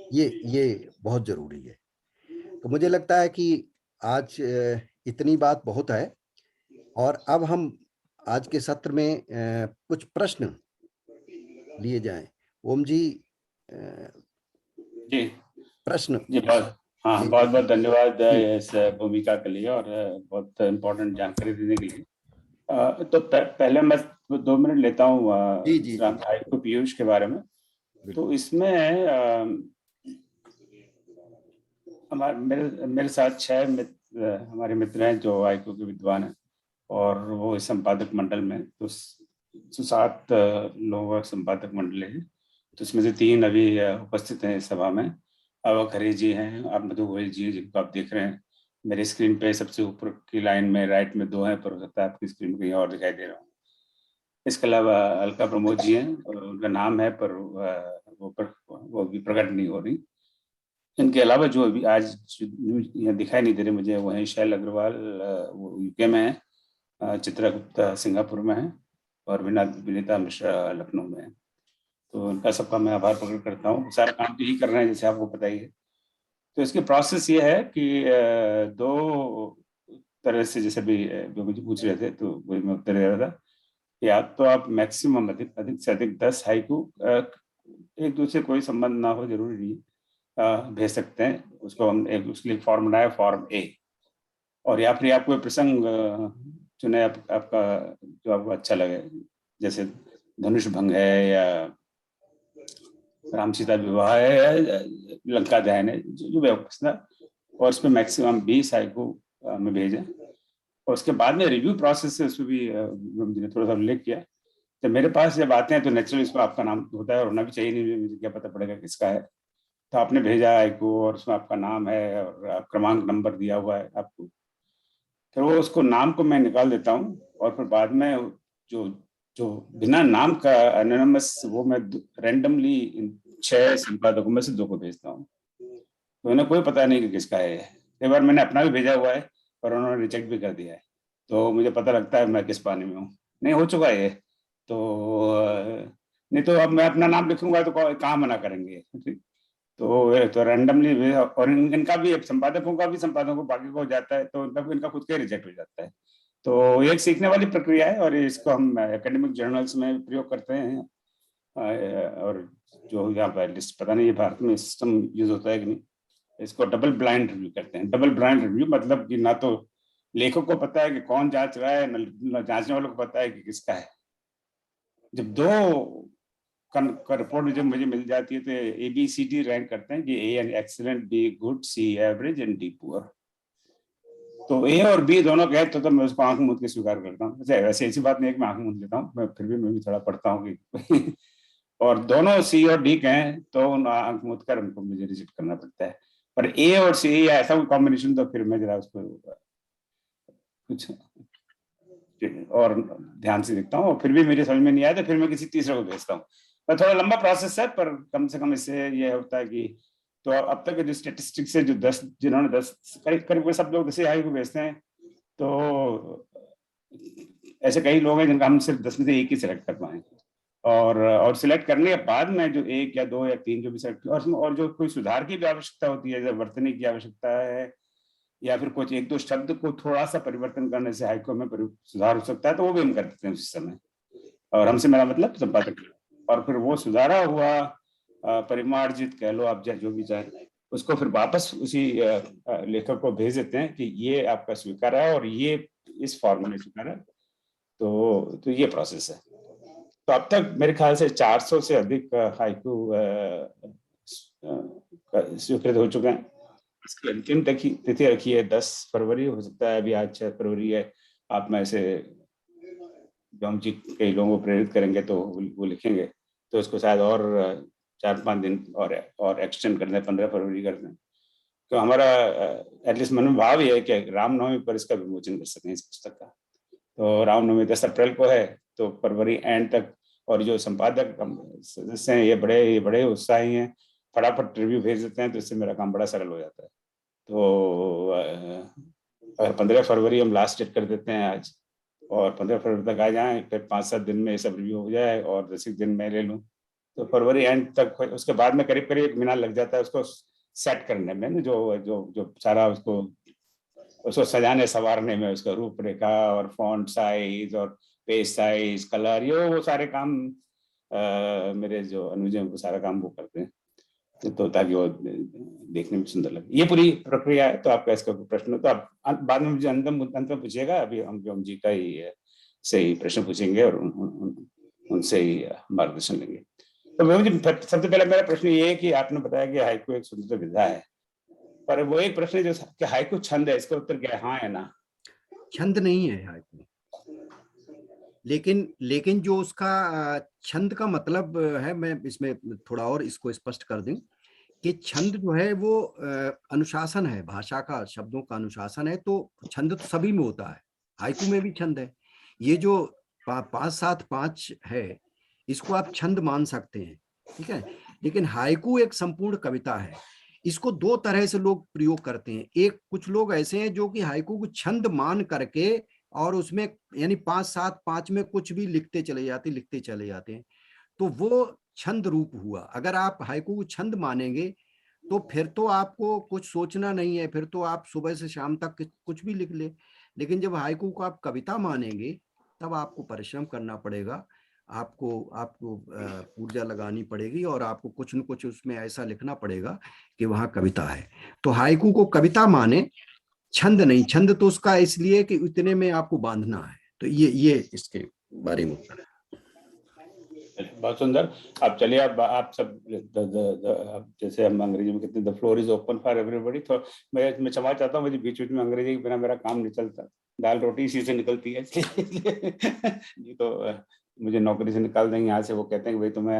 ये बहुत जरूरी है। तो मुझे लगता है कि आज इतनी बात बहुत है, और अब हम आज के सत्र में कुछ प्रश्न लिए जाएं। ओम जी जी प्रश्न जी, बहुत हाँ, ले बहुत बहुत धन्यवाद जी इस भूमिका के लिए और बहुत इम्पोर्टेंट जानकारी देने के लिए। तो पहले मैं 2 मिनट लेता हूँ जी जी जी हाइकू पीयूष के बारे में। तो बिल्कुल। इसमें हमारे मेरे साथ 6 हमारे मित्र हैं जो हाइकू के विद्वान हैं, और वो इस संपादक मंडल में तो 7 लोगों का संपादक मंडल है। तो इसमें से 3 अभी उपस्थित हैं इस सभा में, अवा खरे जी हैं, आप मधु गोयल जी हैं, जिनको आप देख रहे हैं मेरे स्क्रीन पे सबसे ऊपर की लाइन में राइट में 2 हैं, पर हो सकता है आपकी स्क्रीन में कहीं और दिखाई दे रहा हूँ। इसके अलावा अलका प्रमोद जी हैं, और उनका नाम है पर वो भी प्रकट नहीं हो रही। इनके अलावा जो अभी आज यहाँ दिखाई नहीं दे रहे मुझे, वो हैं शैल अग्रवाल, वो यूके में है, चित्रा गुप्ता सिंगापुर में है, और विनीता मिश्रा लखनऊ में है। तो उनका सबका मैं आभार प्रकट करता हूँ। सारा काम तो यही कर रहे हैं जैसे आपको पता ही है। तो इसकी प्रोसेस ये है कि 2 तरह से, जैसे भी जो मुझे पूछ रहे थे तो वही मैं उत्तर दे रहा था। या तो आप मैक्सिमम अधिक से अधिक 10 हाइकू, एक दूसरे कोई संबंध ना हो जरूरी नहीं, भेज सकते हैं। उसको हम एक उसके लिए फॉर्म बनाया, फॉर्म ए। और या फिर आप कोई प्रसंग चुने आपका जो आपको अच्छा लगे, जैसे धनुष भंग है, या राम सीता विवाह है, या लंका दहन है, जो भी आपको पसंद है। और उसमें मैक्सिमम 20 हाइकू में भेजें। और उसके बाद में रिव्यू प्रोसेस से उसमें भी मैंने थोड़ा सा उल्लेख किया। जब मेरे पास जब आते हैं तो नेचुरली इसमें आपका नाम होता है, और होना भी चाहिए, नहीं मुझे क्या पता पड़ेगा किसका है। तो आपने भेजा हाइकू और उसमें आपका नाम है और क्रमांक नंबर दिया हुआ है आपको। फिर वो उसको नाम को मैं निकाल देता हूँ, और फिर बाद में जो जो बिना नाम का एनोनिमस, वो मैं रैंडमली इन 6 संपादकों में से 2 को भेजता हूँ। तो उन्हें कोई पता नहीं कि किसका है। कई बार मैंने अपना भी भेजा हुआ है और उन्होंने रिजेक्ट भी कर दिया है, तो मुझे पता लगता है मैं किस पानी में हूँ। नहीं हो चुका है ये नहीं तो अब मैं अपना नाम लिखूंगा तो कहाँ मना करेंगे। तो रैंडमली, और इनका भी, संपादकों का भी संपादकों बाकी को हो जाता है, तो इनका खुद का रिजेक्ट हो जाता है। तो ये एक सीखने वाली प्रक्रिया है, और इसको हम एकेडमिक जर्नल्स में प्रयोग करते हैं। और जो यहाँ पर लिस्ट, पता नहीं ये भारत में सिस्टम यूज होता है कि नहीं, इसको डबल ब्लाइंड रिव्यू करते हैं। डबल ब्लाइंड रिव्यू मतलब कि ना तो लेखक को पता है कि कौन जांच रहा है, न जांचने वालों को पता है कि किसका है। जब 2 का रिपोर्ट जब मुझे मिल जाती है तो ABCD रैंक करते हैं कि A excellent, B good, C average and D poor. तो A और B दोनों कहे तो मैं उसको आंख मूंद के स्वीकार करता हूँ। वैसे ऐसी बात नहीं है कि मैं आंख मूंद लेता हूँ, मैं फिर भी मैं भी थोड़ा पढ़ता हूँ कि और दोनों C और D कहें तो उन आंख मूंद कर उनको मुझे रिजेक्ट करना पड़ता है। पर A और C या ऐसा कोई कॉम्बिनेशन तो फिर मैं जरा उसको कुछ और ध्यान से देखता हूँ, और फिर भी मेरी समझ में नहीं आया तो फिर मैं किसी तीसरे को भेजता हूँ। मैं थोड़ा लंबा प्रोसेस है, पर कम से कम इससे ये होता है कि, तो अब तक जो स्टेटिस्टिक्स है, जो 10 जिन्होंने 10 करीब सब लोग 10 हाई को भेजते हैं, तो ऐसे कई लोग हैं जिनका हम सिर्फ 10 में से 1 ही सिलेक्ट कर पाए। और सिलेक्ट करने के बाद में जो 1 या 2 या 3 जो भी सिलेक्ट, और जो कोई सुधार की भी आवश्यकता होती है, जैसे वर्तनी की आवश्यकता है, या फिर कुछ 1-2 शब्द को थोड़ा सा परिवर्तन करने से हाइको में सुधार हो सकता है, तो वो भी हम कर देते हैं उस समय। और हमसे मेरा मतलब संपादक। और फिर वो सुधारा हुआ, परिमार्जित कह लो आप, जो भी चाहे, उसको फिर वापस उसी लेखक को भेज देते हैं कि ये आपका स्वीकार है और ये इस फॉर्म में स्वीकार है। तो ये प्रोसेस है। तो अब तक मेरे ख्याल से 400 से अधिक हाइकू स्वीकृत हो चुके हैं। इसकी अंतिम तिथि रखी है 10 फरवरी। हो सकता है अभी आज 6 फरवरी है। आप में से जो हम जी कई लोगों को प्रेरित करेंगे तो वो लिखेंगे, तो इसको शायद और 4-5 दिन और एक्सटेंड कर दें, 15 फरवरी कर दें। तो हमारा एटलीस्ट मन में भाव ये है कि रामनवमी पर इसका विमोचन कर सकें इस पुस्तक का। तो रामनवमी 10 अप्रैल को है, तो फरवरी एंड तक। और जो संपादक सदस्य हैं ये बड़े उत्साही हैं, फटाफट रिव्यू भेज देते हैं, तो इससे मेरा काम बड़ा सरल हो जाता है। तो अगर 15 फरवरी हम लास्ट डेट कर देते हैं आज, और 15 फरवरी तक आ जाएं, फिर 5-7 दिन में ये सब रिव्यू हो जाए, और 10 दिन मैं ले लूँ, तो फरवरी एंड तक। उसके बाद में करीब 1 महीना लग जाता है उसको सेट करने में, जो सारा उसको सजाने संवारने में, उसका रूपरेखा और फॉन्ट साइज और पेज साइज, कलर, ये वो सारे काम मेरे जो अनुज हैं वो सारा काम वो करते हैं, तो ताकि वो देखने में सुंदर लगे। ये पूरी प्रक्रिया है। तो आपका इसका कोई प्रश्न हो तो आप बाद में मुझे अंत में पूछिएगा। अभी हम जी का ही से ही प्रश्न पूछेंगे और उनसे ही मार्गदर्शन लेंगे। तो जी सबसे पहले मेरा प्रश्न ये है कि आपने बताया कि हाइकू एक सुंदर विधा है, पर वो एक प्रश्न जो कि हाइकू छंद है, इसका उत्तर क्या है, हाँ या ना? छंद नहीं है हाइकू, लेकिन जो उसका छंद का मतलब है, मैं इसमें थोड़ा और इसको स्पष्ट कर दूं कि छंद जो है वो अनुशासन है, भाषा का, शब्दों का अनुशासन है। तो छंद तो सभी में होता है, हाइकू में भी छंद है। ये जो 5-7-5 है, इसको आप छंद मान सकते हैं, ठीक है। लेकिन हाइकू एक संपूर्ण कविता है। इसको दो तरह से लोग प्रयोग करते हैं। एक, कुछ लोग ऐसे हैं जो कि हाइकू को छंद मान करके और उसमें यानी 5-7-5 में कुछ भी लिखते चले जाते हैं, तो वो छंद रूप हुआ। अगर आप हाइकू को छंद मानेंगे तो फिर तो आपको कुछ सोचना नहीं है, फिर तो आप सुबह से शाम तक कुछ भी लिख ले। लेकिन जब हाइकू को आप कविता मानेंगे तब आपको परिश्रम करना पड़ेगा, आपको आपको ऊर्जा लगानी पड़ेगी और आपको कुछ न कुछ उसमें ऐसा लिखना पड़ेगा कि वहां कविता है। तो हाइकू को कविता माने, छंद नहीं। छंद तो उसका इसलिए कि इतने में आपको बांधना है। तो ये इसके बारे में उत्तर है। बहुत सुंदर। अब चलिए, अब आप सब अब जैसे हम अंग्रेजी में कहते हैं the floor is open for everybody, तो मैं क्षमा चाहता हूँ, मुझे बीच बीच में अंग्रेजी के बिना मेरा काम नहीं चलता, दाल रोटी इसी से निकलती है जी। तो मुझे नौकरी से निकाल देंगे यहाँ से, वो कहते हैं कि भाई तुम्हें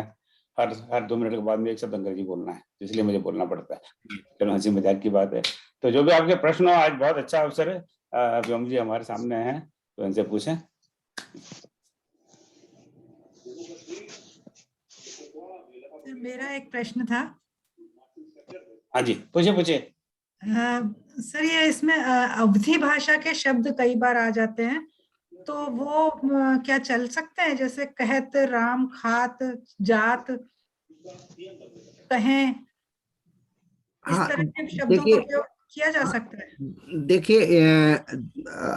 हर 2 मिनट के बाद में एक शब्द अंग्रेजी बोलना है, इसलिए मुझे बोलना पड़ता है। चलो, हंसी मजाक की बात है। तो जो भी आपके प्रश्न हो, आज बहुत अच्छा अवसर है, व्योम जी हमारे सामने हैं, तो इनसे पूछें। मेरा एक प्रश्न था। हाँ जी, पूछिए। सर, ये इसमें अवधी भाषा के शब्द कई बार आ जाते हैं, तो वो क्या चल सकते हैं? जैसे कहत, राम, खात, जात, कहें, इस हाँ, तरह के शब्दों का प्रयोग किया जा सकता है। देखिए,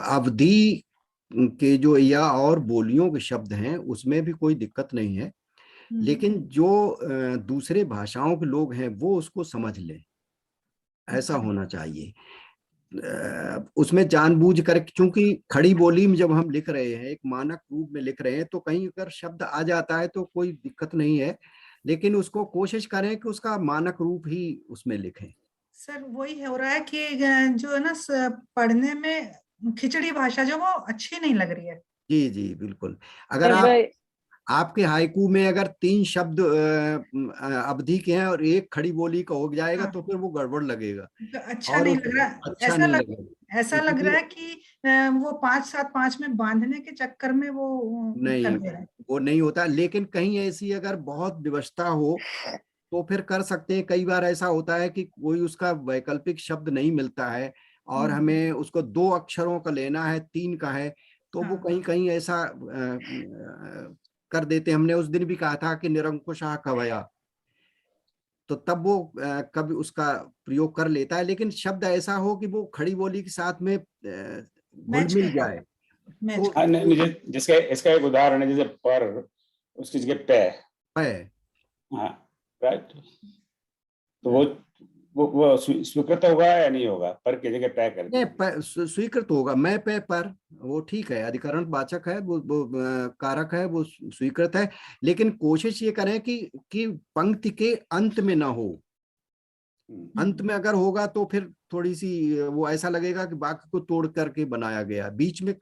अवधि के जो या और बोलियों के शब्द हैं उसमें भी कोई दिक्कत नहीं है, लेकिन जो दूसरे भाषाओं के लोग हैं वो उसको समझ लें, ऐसा होना चाहिए। उसमें जानबूझ कर, क्योंकि खड़ी बोली में जब हम लिख रहे हैं, एक मानक रूप में लिख रहे हैं, तो कहीं अगर शब्द आ जाता है तो कोई दिक्कत नहीं है, लेकिन उसको कोशिश करें कि उसका मानक रूप ही उसमें लिखें। सर, वही हो रहा है कि जो है ना, पढ़ने में खिचड़ी भाषा जो वो अच्छी नहीं लग रही है। जी जी, बिल्कुल। अगर आपके हाइकू में अगर 3 शब्द अवधि के हैं और एक खड़ी बोली का हो जाएगा, हाँ, तो फिर वो गड़बड़ लगेगा, अच्छा और नहीं लग रहा। अच्छा नहीं लगेगा। ऐसा लग रहा है कि वो 5-7-5 में बांधने के चक्कर में वो नहीं, कर दे रहे हैं। वो नहीं होता। लेकिन कहीं ऐसी अगर बहुत विवशता हो तो फिर कर सकते हैं। कई बार ऐसा होता है कि कोई उसका वैकल्पिक शब्द नहीं मिलता है और हमें उसको 2 अक्षरों का लेना है, 3 का है, तो वो कहीं कहीं ऐसा कर देते हैं। हमने उस दिन भी कहा था कि निरंकुशः कवया, तो तब वो कभी उसका प्रयोग कर लेता है, लेकिन शब्द ऐसा हो कि वो खड़ी बोली के साथ में घुल मिल जाए। तो हाँ, नहीं, जिसका इसका एक उदाहरण है, जैसे पर, उसकी जगह पे। हाँ, राइट। तो वो स्वीकृत होगा या नहीं होगा? पर की जगह पे कर दिया, स्वीकृत होगा। मैं पे पर, वो ठीक है, अधिकरण वाचक है, वो कारक है, वो स्वीकृत है। लेकिन कोशिश ये करें कि पंक्ति के अंत में ना हो। अंत में अगर होगा तो फिर थोड़ी सी वो ऐसा लगेगा कि वाक्य को तोड़ करके बनाया गया। बीच में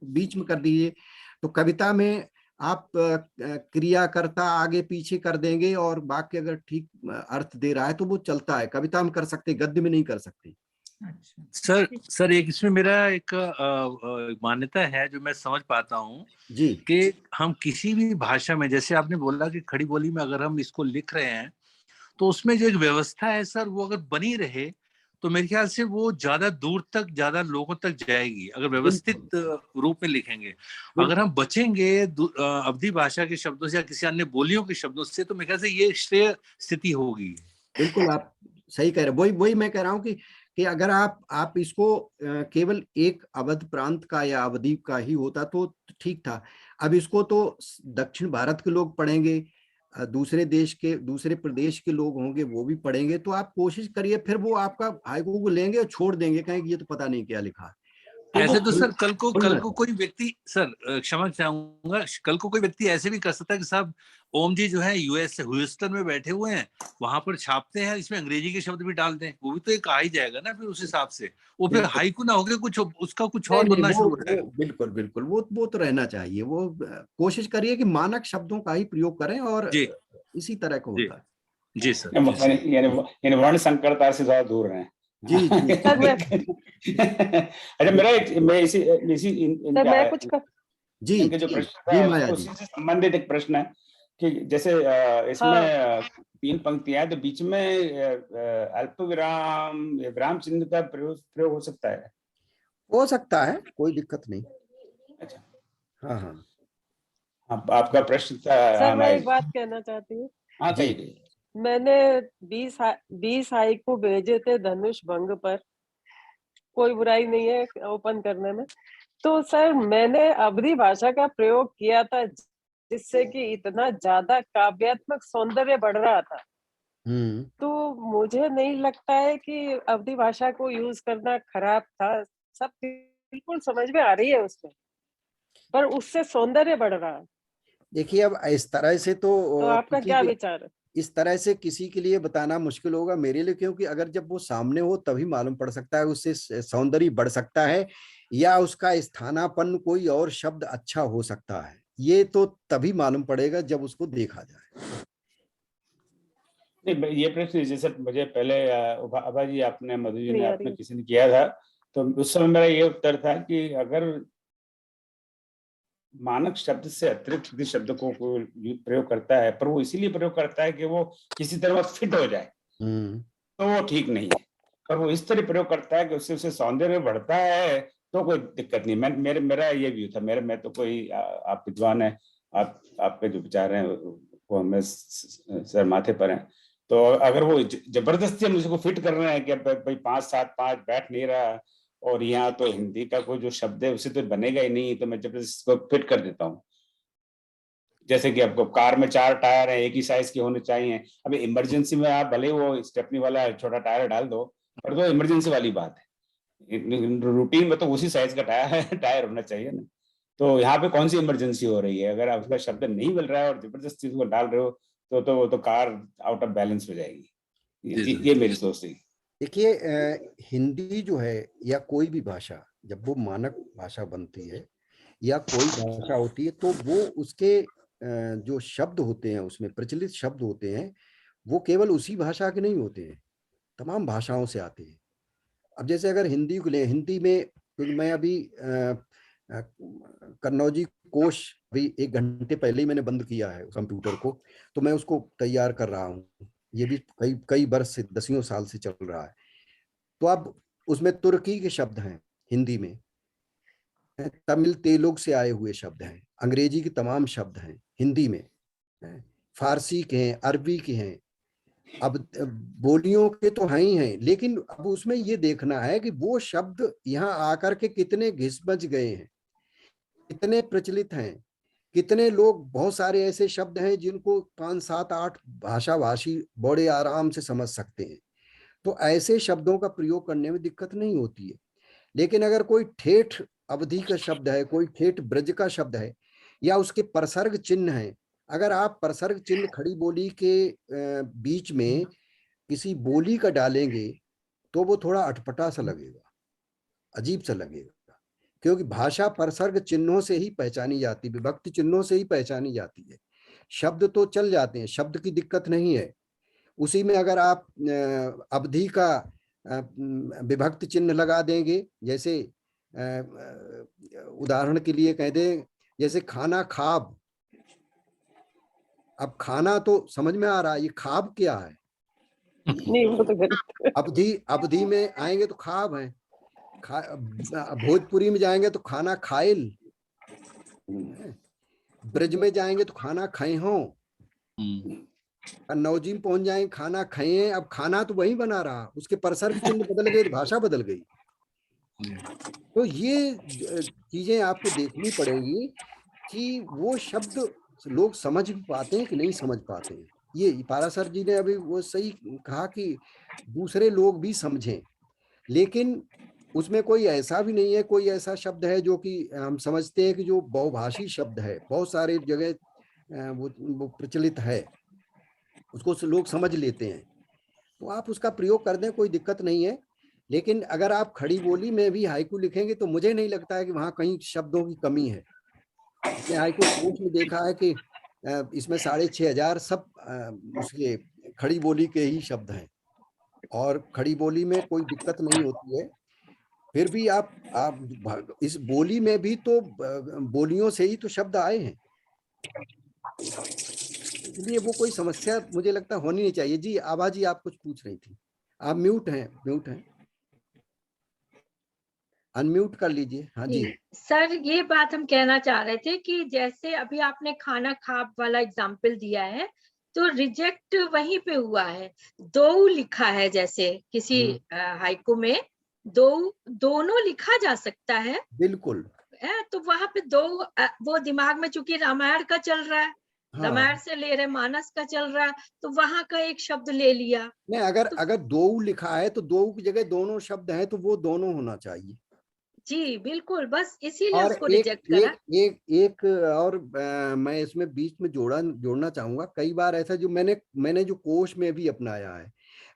कर दीजिए। तो कविता में आप क्रियाकर्ता आगे पीछे कर देंगे और वाक्य अगर ठीक अर्थ दे रहा है तो वो चलता है। कविता में कर सकते, गद्य में नहीं कर सकते। सर, एक इसमें मेरा एक मान्यता है जो मैं समझ पाता हूँ जी, कि हम किसी भी भाषा में, जैसे आपने बोला कि खड़ी बोली में अगर हम इसको लिख रहे हैं तो उसमें जो एक व्यवस्था है सर, वो अगर बनी रहे तो मेरे ख्याल से वो ज्यादा दूर तक, ज्यादा लोगों तक जाएगी, अगर व्यवस्थित रूप में लिखेंगे। अगर हम बचेंगे अवधी भाषा के शब्दों से या किसी अन्य बोलियों के शब्दों से, तो मेरे ख्याल से ये श्रेय स्थिति होगी। बिल्कुल, आप सही कह रहे हैं। वही मैं कह रहा हूँ कि अगर आप इसको केवल एक अवध प्रांत का या अवधि का ही होता तो ठीक था। अब इसको तो दक्षिण भारत के लोग पढ़ेंगे, दूसरे देश के, दूसरे प्रदेश के लोग होंगे, वो भी पढ़ेंगे। तो आप कोशिश करिए, फिर वो आपका हाइकू को लेंगे और छोड़ देंगे, कहेंगे ये तो पता नहीं क्या लिखा है। ऐसे तो सर कल को कोई व्यक्ति, सर क्षमा चाहूंगा, कल को कोई व्यक्ति ऐसे भी कर सकता है कि साहब ओम जी जो है यूएस से ह्यूस्टन में बैठे हुए हैं, वहां पर छापते हैं, इसमें अंग्रेजी के शब्द भी डाल दें, वो भी तो एक आ ही जाएगा ना। फिर उस हिसाब से वो फिर हाइकू ना होके कुछ उसका कुछ और बनना शुरू हो जाएगा। बिल्कुल बिल्कुल, वो तो रहना चाहिए। वो कोशिश करिए कि मानक शब्दों का ही प्रयोग करें और इसी तरह का होता है। जी सर, जी सर। यानी वर्ण संकरता से थोड़ा दूर रहें। जी जी सर मैं अच्छा, मैं इसी मैं कुछ जी इनके जो जी प्रश्न जी है माया जी। उसी से संबंधित एक प्रश्न है कि जैसे इसमें हाँ 3 पंक्तियां हैं, तो बीच में अल्प विराम विराम चिन्ह का प्रयोग हो सकता है? हो सकता है, कोई दिक्कत नहीं। अच्छा, हाँ हाँ आपका प्रश्न था। सर हाँ मैं माया एक जी, बात कहना चाहती हूँ। हाँ जी कहिए। मैंने 20 हाइकू भेजे थे धनुष भंग पर, कोई बुराई नहीं है ओपन करने में। तो सर मैंने अवधी भाषा का प्रयोग किया था जिससे कि इतना ज्यादा काव्यात्मक सौंदर्य बढ़ रहा था। तो मुझे नहीं लगता है कि अवधी भाषा को यूज करना खराब था। सब बिल्कुल समझ में आ रही है उसमें, पर उससे सौंदर्य बढ़ रहा है। देखिए, अब इस तरह से तो तो आपका किसी क्या के विचार है? इस तरह से किसी के लिए बताना मुश्किल होगा, मेरे लिए, क्योंकि अगर जब वो सामने हो तभी मालूम पड़ सकता है, उससे सौंदर्य बढ़ सकता है या उसका स्थानापन्न कोई और शब्द अच्छा हो सकता है। ये तो तभी मालूम पड़ेगा जब उसको देखा जाए। नहीं, ये प्रश्न जैसे मुझे पहले अभा जी आपने, मधु जी ने, नहीं आ आपने रही। किसी ने किया था, तो उस समय मेरा ये उत्तर था कि अगर मानक शब्द से अतिरिक्त किसी शब्द को कोई प्रयोग करता है, पर वो इसीलिए प्रयोग करता है कि वो किसी तरह फिट हो जाए, तो वो ठीक नहीं है। पर वो इस तरह प्रयोग करता है कि उससे उसे सौंदर्य बढ़ता है, तो कोई दिक्कत नहीं। मेरा ये व्यू था। मैं तो कोई आप विद्वान है, आपके जो विचार हैं वो हमें सर माथे पर हैं। तो अगर वो जबरदस्ती हम उसको फिट कर रहे हैं कि भाई 5-7-5 बैठ नहीं रहा, और यहाँ तो हिंदी का कोई जो शब्द है उसे तो बनेगा ही नहीं, तो मैं जबरदस्ती इसको फिट कर देता हूँ। जैसे कि आपको कार में 4 टायर है, एक ही साइज के होने चाहिए। अभी इमरजेंसी में आप भले वो स्टेपनी वाला छोटा टायर डाल दो, पर तो इमरजेंसी वाली बात है। रूटीन में तो उसी साइज का टायर होना चाहिए ना। तो यहाँ पे कौन सी इमरजेंसी हो रही है? अगर आप उसका शब्द नहीं मिल रहा है और जबरदस्ती उसको डाल रहे हो, तो वो तो कार आउट ऑफ बैलेंस हो जाएगी। ये मेरी सोच थी। देखिए, हिंदी जो है या कोई भी भाषा, जब वो मानक भाषा बनती है या कोई भाषा होती है, तो वो उसके जो शब्द होते हैं, उसमें प्रचलित शब्द होते हैं, वो केवल उसी भाषा के नहीं होते हैं, तमाम भाषाओं से आते हैं। अब जैसे अगर हिंदी को ले, हिंदी में, क्योंकि मैं अभी कन्नौजी कोश भी 1 घंटे पहले ही मैंने बंद किया है कंप्यूटर को, तो मैं उसको तैयार कर रहा हूँ। ये भी कई कई वर्ष से, दसियों साल से चल रहा है। तो अब उसमें तुर्की के शब्द हैं हिंदी में, तमिल तेलुगु से आए हुए शब्द हैं, अंग्रेजी के तमाम शब्द हैं हिंदी में, फारसी के हैं, अरबी के हैं। अब बोलियों के तो हैं ही हैं, लेकिन अब उसमें ये देखना है कि वो शब्द यहाँ आकर के कितने घिस-बज गए हैं, कितने प्रचलित हैं, कितने लोग, बहुत सारे ऐसे शब्द हैं जिनको 5-7-8 भाषाभाषी बड़े आराम से समझ सकते हैं। तो ऐसे शब्दों का प्रयोग करने में दिक्कत नहीं होती है। लेकिन अगर कोई ठेठ अवधि का शब्द है, कोई ठेठ ब्रज का शब्द है, या उसके परसर्ग चिन्ह है, अगर आप परसर्ग चिन्ह खड़ी बोली के बीच में किसी बोली का डालेंगे, तो वो थोड़ा अटपटा सा लगेगा, अजीब सा लगेगा, क्योंकि भाषा परसर्ग चिन्हों से ही पहचानी जाती है, विभक्ति चिन्हों से ही पहचानी जाती है। शब्द तो चल जाते हैं, शब्द की दिक्कत नहीं है। उसी में अगर आप अवधि का विभक्ति चिन्ह लगा देंगे, जैसे उदाहरण के लिए कह दें, जैसे खाना खाब। अब खाना तो समझ में आ रहा है, ये खाब क्या है? नहीं वो तो गलत है। अवधि में आएंगे तो खाब है, भोजपुरी में जाएंगे तो खाना खाइल, ब्रज में जाएंगे तो खाना खाए हो, कन्नौजी में पहुंच जाएंगे खाना खाए। अब खाना तो वही बना रहा, उसके परसर्ग चिन्ह बदल गए तो भाषा बदल गई। तो ये चीजें आपको देखनी पड़ेगी कि वो शब्द लोग समझ पाते हैं कि नहीं समझ पाते हैं। ये पारासर जी ने अभी वो सही कहा कि दूसरे लोग भी समझें, लेकिन उसमें कोई ऐसा भी नहीं है, कोई ऐसा शब्द है जो कि हम समझते हैं कि जो बहुभाषी शब्द है, बहुत सारे जगह वो प्रचलित है, उसको लोग समझ लेते हैं, तो आप उसका प्रयोग कर दें, कोई दिक्कत नहीं है। लेकिन अगर आप खड़ी बोली में भी हाइकू लिखेंगे तो मुझे नहीं लगता है कि वहां कहीं शब्दों की कमी है। हाइकू कोश में देखा है कि इसमें 6,500 सब उसके खड़ी बोली के ही शब्द हैं और खड़ी बोली में कोई दिक्कत नहीं होती है। फिर भी आप इस बोली में भी तो बोलियों से ही तो शब्द आए हैं, इसलिए वो कोई समस्या मुझे लगता होनी नहीं चाहिए। जी आभा जी आप कुछ पूछ रही थी, आप म्यूट हैं, अनम्यूट कर लीजिए। हाँ जी। सर ये बात हम कहना चाह रहे थे कि जैसे अभी आपने खाना खाब वाला एग्जाम्पल दिया है, तो रिजेक्ट वहीं पे हुआ है, दो लिखा है, जैसे किसी हाइकू में दोनों लिखा जा सकता है, बिल्कुल तो वहां पे दो वो दिमाग में चूंकि रामायण का चल रहा है, हाँ। रामायण से ले रहे, मानस का चल रहा है, तो वहां का एक शब्द ले लिया। नहीं, अगर दो लिखा है तो दो की जगह दोनों शब्द हैं तो वो दोनों होना चाहिए। जी बिल्कुल, बस इसीलिए और उसको रिजेक्ट करा। एक और मैं इसमें बीच में जोड़ना चाहूंगा। कई बार ऐसा जो मैंने जो कोश में भी अपनाया है,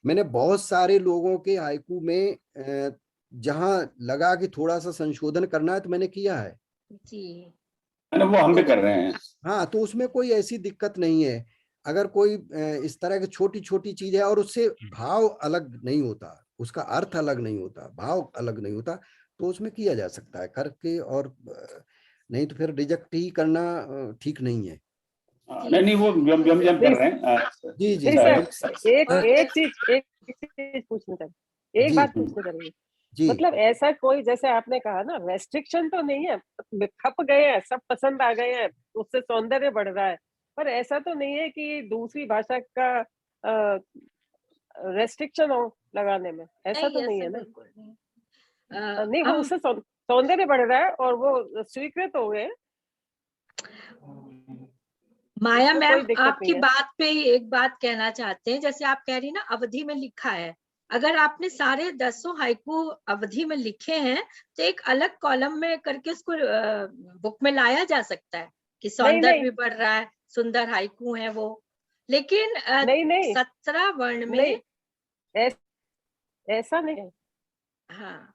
मैंने बहुत सारे लोगों के हाइकू में जहां लगा कि थोड़ा सा संशोधन करना है तो मैंने किया है जी, वो हम भी कर रहे हैं। हाँ, तो उसमें कोई ऐसी दिक्कत नहीं है। अगर कोई इस तरह की छोटी छोटी चीज है और उससे भाव अलग नहीं होता, उसका अर्थ अलग नहीं होता, भाव अलग नहीं होता, तो उसमें किया जा सकता है करके, और नहीं तो फिर रिजेक्ट ही करना ठीक नहीं है। नहीं वो हम कर रहे हैं। जी जी एक चीज पूछना चाहिए, एक बात पूछनी करेंगे। जी मतलब ऐसा कोई, जैसे आपने कहा ना, रेस्ट्रिक्शन तो नहीं है, खप गए हैं, सब पसंद आ गए हैं, उससे सौंदर्य बढ़ रहा है, पर ऐसा तो नहीं है कि दूसरी भाषा का रेस्ट्रिक्शन हो लगाने में, ऐसा तो नहीं है ना। बिल्कुल नहीं। नहीं, वो उससे सौंदर्य बढ़ रहा है और वो स्वीकृत हो गए। माया उसमें मैम कोई दिक्कत आपकी नहीं है। बात पे ही एक बात कहना चाहते हैं, जैसे आप कह रही ना अवधि में लिखा है, अगर आपने सारे 10 हाइकू अवधि में लिखे हैं तो एक अलग कॉलम में करके उसको बुक में लाया जा सकता है कि सौंदर्य भी बढ़ रहा है, सुंदर हाइकू है वो। लेकिन नहीं 17 वर्ण में नहीं, ऐसा नहीं है। हाँ,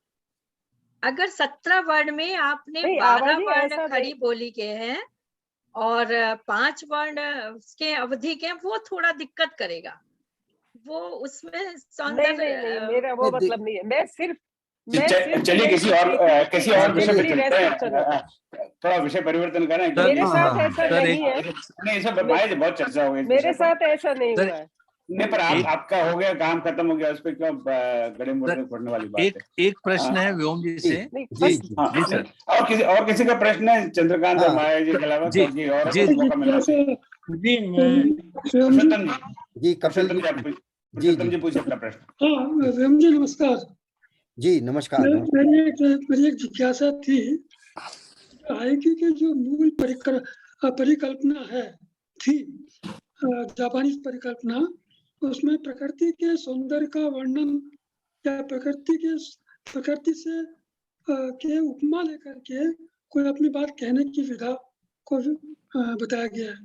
अगर 17 वर्ण में आपने नहीं, 12 आवाज़ ही वर्ण ऐसा खड़ी नहीं। बोली के हैं और 5 वर्ण उसके अवधि के हैं, वो थोड़ा दिक्कत करेगा, वो उसमें नहीं सौंदर्य मेरा वो मतलब नहीं है। मैं सिर्फ चलिए किसी और विषय पे चलते हैं। रेस्ट्रिक्शन है। थोड़ा विषय परिवर्तन करें। मेरे साथ ऐसा नहीं है। नहीं, सब माया बहुत चर्चा हो गई। मेरे साथ ऐसा नहीं हुआ है। नहीं, पर आपका हो गया, काम खत्म हो गया, उस पर क्यों गड़े मोटे फोड़ने वाली बात है। एक प्रश्न है व्योम जी से। जी सर। और किसी का प्रश्न है चंद्रकांत और माया जी के अलावा? क्योंकि और मौका मिलना चाहिए। पुरुषोत्तम जी पूछिए अपना प्रश्न। हाँ व्योम जी नमस्कार। जी नमस्कार। मेरी एक जिज्ञासा थी, हाइकू की जो मूल परिकल्पना थी जापानी परिकल्पना, उसमें प्रकृति के सौंदर्य का वर्णन या प्रकृति से के उपमा लेकर के कोई अपनी बात कहने की विधा को बताया गया है।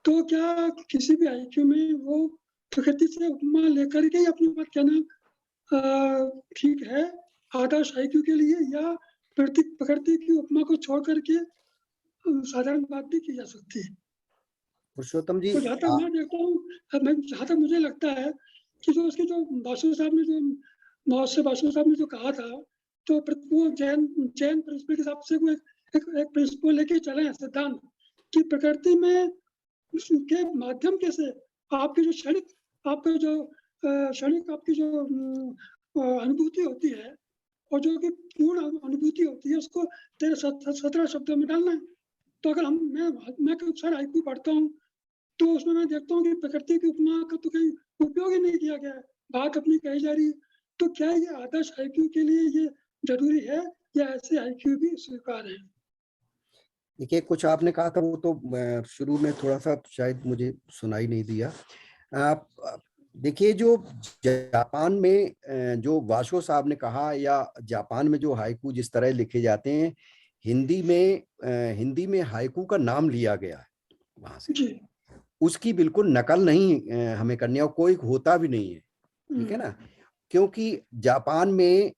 तो क्या किसी भी हाइकू में वो प्रकृति से उपमा लेकर के अपनी बात कहना ठीक है आदर्श हाइकू के लिए, या प्रकृति की उपमा को छोड़ करके साधारण बात भी की जा सकती है? पुरुषोत्तम जी, तो जहाँ तक मैं देखता हूँ, जहाँ तक मुझे लगता है कि जो उसकी जो बासु साहब ने जो कहा था, तो वो जैन प्रिंसिपल के हिसाब से वो एक प्रिंसिपल लेके चले हैं, सिद्धांत, कि प्रकृति में के माध्यम कैसे आपकी जो क्षणिक आपकी जो अनुभूति होती है और जो कि पूर्ण अनुभूति होती है, उसको 17 शब्दों में डालना है। तो अगर मैं अक्सर हाइकू पढ़ता हूँ तो उसमें मैं देखता हूँ कि प्रकृति की उपमा का तो कहीं उपयोग ही नहीं किया गया है, बात अपनी कही जा रही है। तो क्या ये आदर्श हाइकू के लिए ये जरूरी है या ऐसे हाइकू भी स्वीकार है? देखिए, कुछ आपने कहा था वो तो शुरू में थोड़ा सा शायद मुझे सुनाई नहीं दिया। आप देखिए, जो जापान में जो वाशो साहब ने कहा, या जापान में जो हाइकू जिस तरह लिखे जाते हैं, हिंदी में हाइकू का नाम लिया गया है वहां से, उसकी बिल्कुल नकल नहीं हमें करनी है, और कोई होता भी नहीं है, ठीक है ना। क्योंकि जापान में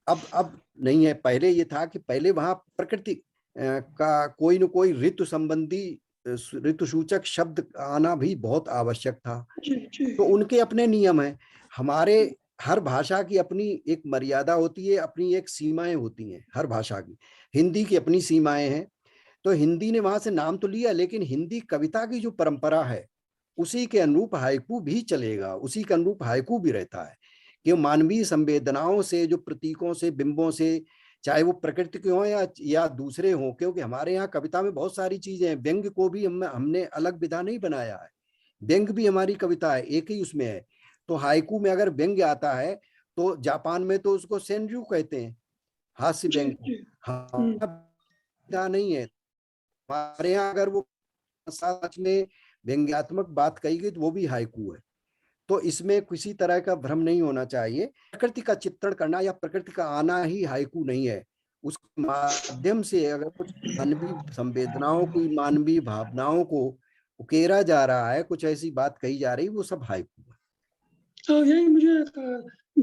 अब नहीं है, पहले ये था कि पहले वहां प्रकृति का कोई न कोई ऋतु संबंधी ऋतुसूचक शब्द आना भी बहुत आवश्यक था। जी जी तो उनके अपने नियम हैं। हमारे हर भाषा की अपनी एक मर्यादा होती है, अपनी एक सीमाएं होती हैं हर भाषा की। हिंदी की अपनी सीमाएं हैं। तो हिंदी ने वहां से नाम तो लिया, लेकिन हिंदी कविता की जो परंपरा है उसी के अनुरूप हाइकू भी चलेगा, उसी के अनुरूप हाइकू भी रहता है कि मानवीय संवेदनाओं से, जो प्रतीकों से, बिंबों से, चाहे वो प्रकृति के हों या दूसरे हों, क्योंकि हमारे यहाँ कविता में बहुत सारी चीजें हैं। व्यंग को भी हमने अलग विधा नहीं बनाया है, व्यंग भी हमारी कविता है, एक ही उसमें है। तो हाइकू में अगर व्यंग आता है तो जापान में तो उसको सेनर्यू कहते हैं, हास्य जी व्यंग को। जी हाँ, नहीं है हमारे यहाँ। अगर वो सच में व्यंग्यात्मक बात कही गई तो वो भी हाइकू है। तो इसमें किसी तरह का भ्रम नहीं होना चाहिए। प्रकृति का चित्रण करना या प्रकृति का आना ही हाइकू नहीं है। उस माध्यम से अगर कुछ मानवीय संवेदनाओं को, मानवीय भावनाओं को उकेरा जा रहा है, कुछ ऐसी बात कही जा रही, वो सब हाइकू है। तो यही मुझे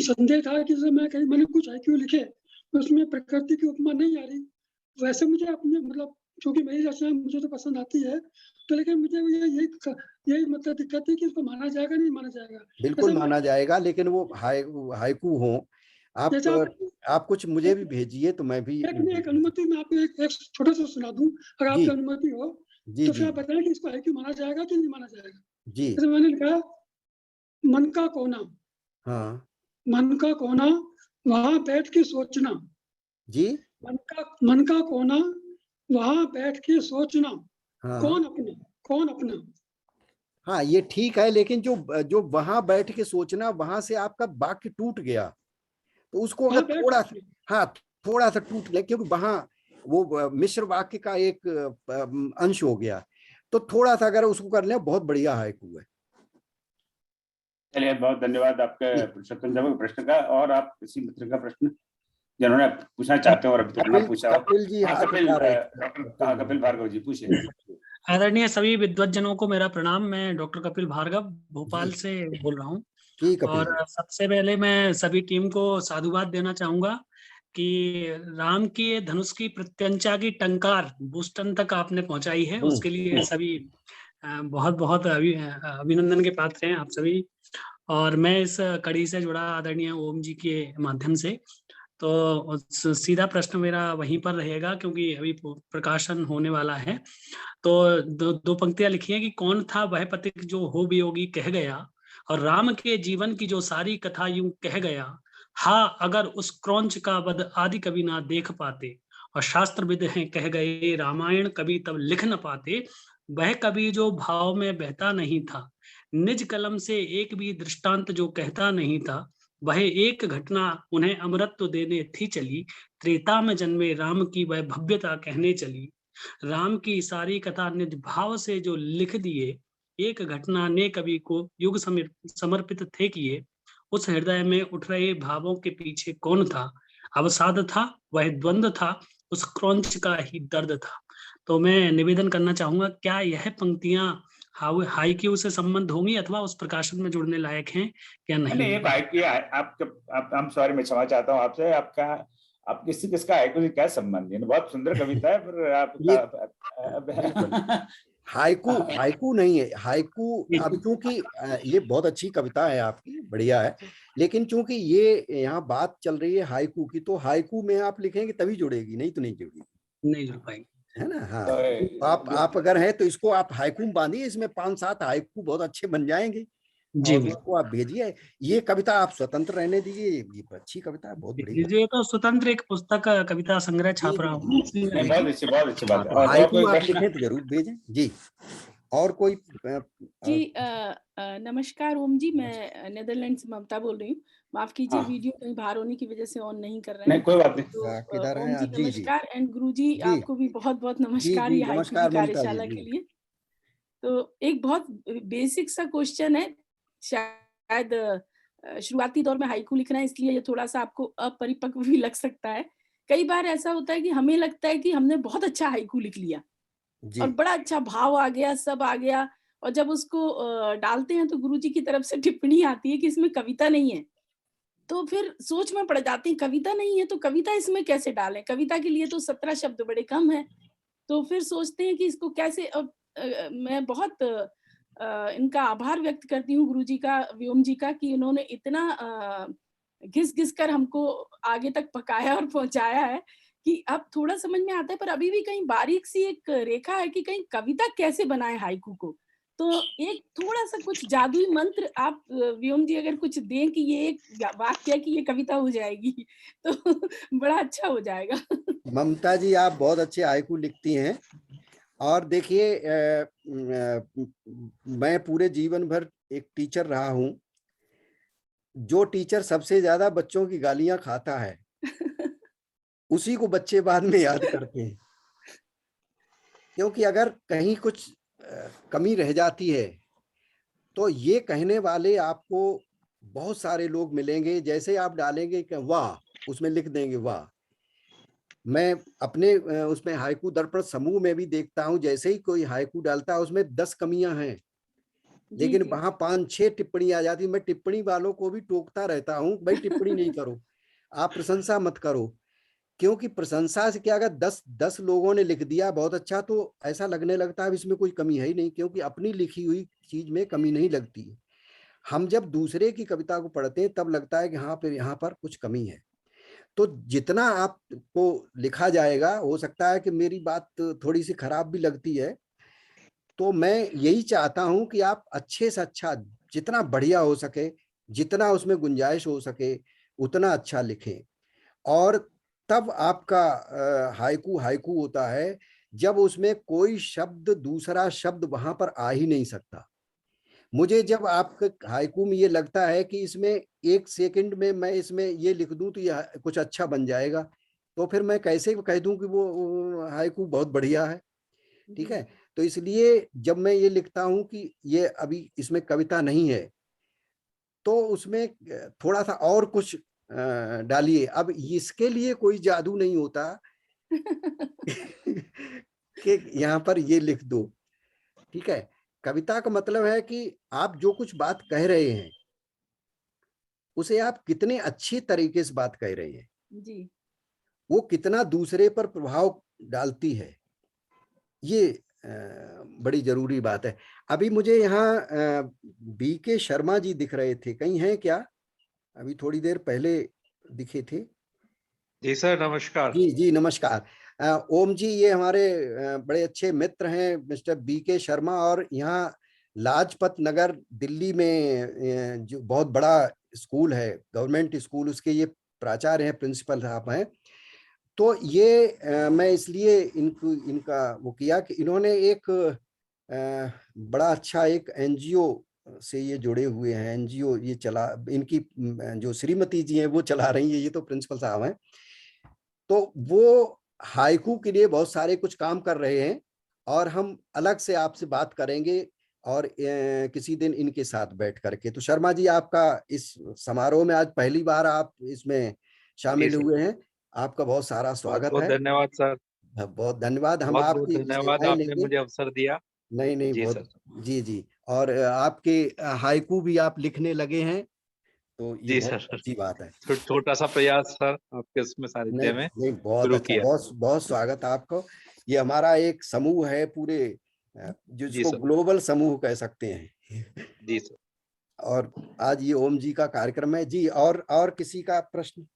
संदेह था कि मैंने कुछ हाइकू लिखे, उसमें प्रकृति की उपमा नहीं आ रही। वैसे मुझे अपने मतलब क्योंकि मेरी रचना मुझे तो पसंद आती है, तो लेकिन मुझे यही मतलब दिक्कत है कि इसको माना जाएगा नहीं माना जाएगा। बिल्कुल माना जाएगा, लेकिन वो हाइकू हो। आप कुछ मुझे भी भेजिए तो मैं भी एक अनुमति मैं आपको एक छोटा सा सुना दूं, अगर आपकी अनुमति हो जी तो फिर आप बताएं कि इसको हाइकू माना जाएगा कि नहीं माना जाएगा। जी। जैसे मैंने लिखा, मन का कोना, हाँ मन का कोना वहां बैठ के सोचना जी। मन का कोना वहां बैठ के सोचना, हाँ कौन अपना। हाँ, ये ठीक है, लेकिन जो वहां बैठ के सोचना, वहां से आपका वाक्य टूट गया, तो उसको अगर थोड़ा सा टूट गया, क्योंकि वहां वो मिश्र वाक्य का एक अंश हो गया, तो थोड़ा सा अगर उसको कर ले, बहुत बढ़िया हाइकू है। चलिए, बहुत धन्यवाद आपके पुरुषोत्तम जब प्रश्न का। और आप किसी मित्र का प्रश्न जिन्होंने पूछना चाहते हो और अभी तक ना पूछा हो? कपिल जी, कपिल भार्गव जी पूछिए। आदरणीय सभी विद्वज्जनों को मेरा प्रणाम। मैं डॉक्टर कपिल भार्गव भोपाल से बोल रहा हूँ। और सबसे पहले मैं सभी टीम को साधुवाद देना चाहूंगा कि राम की धनुष की प्रत्यंचा की टंकार बूस्टन तक आपने पहुंचाई है, उसके लिए सभी बहुत बहुत अभिनंदन के पात्र हैं आप सभी। और मैं इस कड़ी से जुड़ा आदरणीय ओम जी के माध्यम से, तो सीधा प्रश्न मेरा वहीं पर रहेगा क्योंकि अभी प्रकाशन होने वाला है। तो दो पंक्तियां लिखी हैं कि कौन था वह पथिक जो हो वियोगी कह गया, और राम के जीवन की जो सारी कथा यूं कह गया। हाँ, अगर उस क्रौंच का वध आदि कभी ना देख पाते, और शास्त्र विद हैं कह गए रामायण कभी तब लिख न पाते। वह कभी जो भाव में बहता नहीं था, निज कलम से एक भी दृष्टांत जो कहता नहीं था, वह एक घटना उन्हें अमरत्व देने थी चली। त्रेता में जन्मे राम की वह भव्यता कहने चली। राम की सारी कथा निज भाव से जो लिख दिए, एक घटना ने कवि को युग समर्पित थे किए। उस हृदय में उठ रहे भावों के पीछे कौन था, अवसाद था वह द्वंद्व था, उस क्रौंच का ही दर्द था। तो मैं निवेदन करना चाहूंगा, क्या यह पंक्तियां हाइक्यू से संबंध होंगी अथवा उस प्रकाशन में जुड़ने लायक हैं क्या? नहीं, I'm sorry, मैं क्षमा चाहता हूँ आपसे। आप किसका हाइकू से क्या संबंध है? बहुत सुंदर कविता है, पर आप हाइकू नहीं है। हाइकू अब क्योंकि ये बहुत अच्छी कविता है आपकी, बढ़िया है, लेकिन चूंकि ये यहाँ बात चल रही है हाइकू की, तो हाइकू में आप लिखेंगे तभी जुड़ेगी, नहीं तो नहीं जुड़ेगी, नहीं जुड़ पाएगी, है ना। हाँ, तो आप अगर है तो इसको आप हाइकू बांधिए, इसमें 5-7 हाइकू बहुत अच्छे बन जाएंगे जी, और उसको आप भेजिए। ये कविता आप स्वतंत्र रहने दीजिए, ये अच्छी कविता है, बहुत बढ़िया। ये तो स्वतंत्र एक पुस्तक कविता संग्रह छाप रहा हूँ। बहुत अच्छी बात है। हाइकू आप लिखें तो जरूर भेजें जी। और कोई जी? नमस्कार ओम जी, मैं नेदरलैंड से ममता बोल रही हूँ। माफ कीजिए, वीडियो कहीं बाहर होने की वजह से ऑन नहीं कर रहे हैं। नहीं, कोई बात नहीं। तो ओम जी नमस्कार, एंड गुरु जी आपको भी बहुत बहुत नमस्कार ये हाइकू की कार्यशाला के लिए। तो एक बहुत बेसिक सा क्वेश्चन है, शायद शुरुआती दौर में हाइकू लिखना है इसलिए ये थोड़ा सा आपको अपरिपक्व भी लग सकता है। कई बार ऐसा होता है कि हमें लगता है कि हमने बहुत अच्छा हाइकू लिख लिया और बड़ा अच्छा भाव आ गया, सब आ गया, और जब उसको डालते हैं तो गुरुजी की तरफ से टिप्पणी आती है कि इसमें कविता नहीं है। तो फिर सोच में पड़ जाते हैं, कविता नहीं है तो कविता इसमें कैसे डालें? कविता के लिए तो 17 शब्द बड़े कम है। तो फिर सोचते हैं कि इसको कैसे, मैं बहुत इनका आभार व्यक्त करती हूँ गुरुजी का, व्योम जी का, कि इन्होंने इतना घिस-घिस कर हमको आगे तक पकाया और पहुँचाया है कि अब थोड़ा समझ में आता है, पर अभी भी कहीं बारीक सी एक रेखा है कि कहीं कविता कैसे बनाएँ हाइकू को। तो एक थोड़ा-सा कुछ जादुई मंत्र आप व्योम जी अगर कुछ दें कि ये एक वाक्य है कि ये कविता हो जाएगी तो बड़ा अच्छा हो जाएगा। ममता जी, आप बहुत अच्छे हाइकू लिखती हैं। और देखिए, मैं पूरे जीवन भर एक टीचर रहा हूं। जो टीचर सबसे ज्यादा बच्चों की गालियां खाता है उसी को बच्चे बाद में याद करते हैं, क्योंकि अगर कहीं कुछ कमी रह जाती है तो ये कहने वाले आपको बहुत सारे लोग मिलेंगे। जैसे आप डालेंगे कि वाह, उसमें लिख देंगे वाह। मैं अपने उसमें हाइकू दर्पण समूह में भी देखता हूं, जैसे ही कोई हाइकू डालता है उसमें 10 कमियां हैं, लेकिन वहां 5-6 टिप्पणी आ जाती। मैं टिप्पणी वालों को भी टोकता रहता हूं, भाई टिप्पणी नहीं करो, आप प्रशंसा मत करो, क्योंकि प्रशंसा से क्या, अगर 10 लोगों ने लिख दिया बहुत अच्छा तो ऐसा लगने लगता है इसमें कोई कमी है ही नहीं, क्योंकि अपनी लिखी हुई चीज में कमी नहीं लगती है। हम जब दूसरे की कविता को पढ़ते हैं तब लगता है कि हाँ, फिर यहाँ पर कुछ कमी है। तो जितना आपको लिखा जाएगा, हो सकता है कि मेरी बात थोड़ी सी खराब भी लगती है, तो मैं यही चाहता हूं कि आप अच्छे से अच्छा, जितना बढ़िया हो सके, जितना उसमें गुंजाइश हो सके उतना अच्छा लिखें। और तब आपका हाइकू हाइकू होता है जब उसमें कोई शब्द, दूसरा शब्द वहां पर आ ही नहीं सकता। मुझे जब आपके हाइकू में ये लगता है कि इसमें 1 सेकंड में मैं इसमें ये लिख दूं तो ये कुछ अच्छा बन जाएगा, तो फिर मैं कैसे कह दूं कि वो हाइकू बहुत बढ़िया है। ठीक है, तो इसलिए जब मैं ये लिखता हूं कि ये अभी इसमें कविता नहीं है, तो उसमें थोड़ा सा और कुछ डालिए। अब इसके लिए कोई जादू नहीं होता कि यहाँ पर ये लिख दो। ठीक है, कविता का मतलब है कि आप जो कुछ बात कह रहे हैं उसे आप कितने अच्छे तरीके से बात कह रहे हैं जी, वो वो कितना दूसरे पर प्रभाव डालती है, ये बड़ी जरूरी बात है। अभी मुझे यहाँ BK शर्मा जी दिख रहे थे, कहीं हैं क्या? अभी थोड़ी देर पहले दिखे थे। जी सर, नमस्कार। जी जी, नमस्कार। ओम जी, ये हमारे बड़े अच्छे मित्र हैं, मिस्टर BK शर्मा, और यहाँ लाजपत नगर दिल्ली में जो बहुत बड़ा स्कूल है, गवर्नमेंट स्कूल, उसके ये प्राचार्य हैं, प्रिंसिपल साहब हैं। तो ये मैं इसलिए इनका वो किया कि इन्होंने एक बड़ा अच्छा एक NGO से ये जुड़े हुए हैं। NGO ये चला, इनकी जो श्रीमती जी हैं वो चला रही है, ये तो प्रिंसिपल साहब हैं। तो वो हाइकू के लिए बहुत सारे कुछ काम कर रहे हैं, और हम अलग से आपसे बात करेंगे और किसी दिन इनके साथ बैठ करके। तो शर्मा जी, आपका इस समारोह में आज पहली बार आप इसमें शामिल हुए हैं, आपका बहुत सारा स्वागत बहुत है। धन्यवाद सर। बहुत धन्यवाद, हम बहुत आपकी धन्यवाद, सेवाएं आपने लेंगे। मुझे अवसर दिया। नहीं नहीं, जी बहुत सर। जी जी। और आपके हाइकू भी आप लिखने लगे हैं, तो ये जी बहुत सर, अच्छी बात है। छोटा सा प्रयास सर आपके उसमें साहित्य नहीं में नहीं, बहुत शुरू अच्छा, किया। बहुत बहुत स्वागत है आपको। ये हमारा एक समूह है पूरे, जी जिसको सर। ग्लोबल समूह कह सकते हैं। जी सर। और आज ये ओम जी का कार्यक्रम है जी। और किसी का प्रश्न?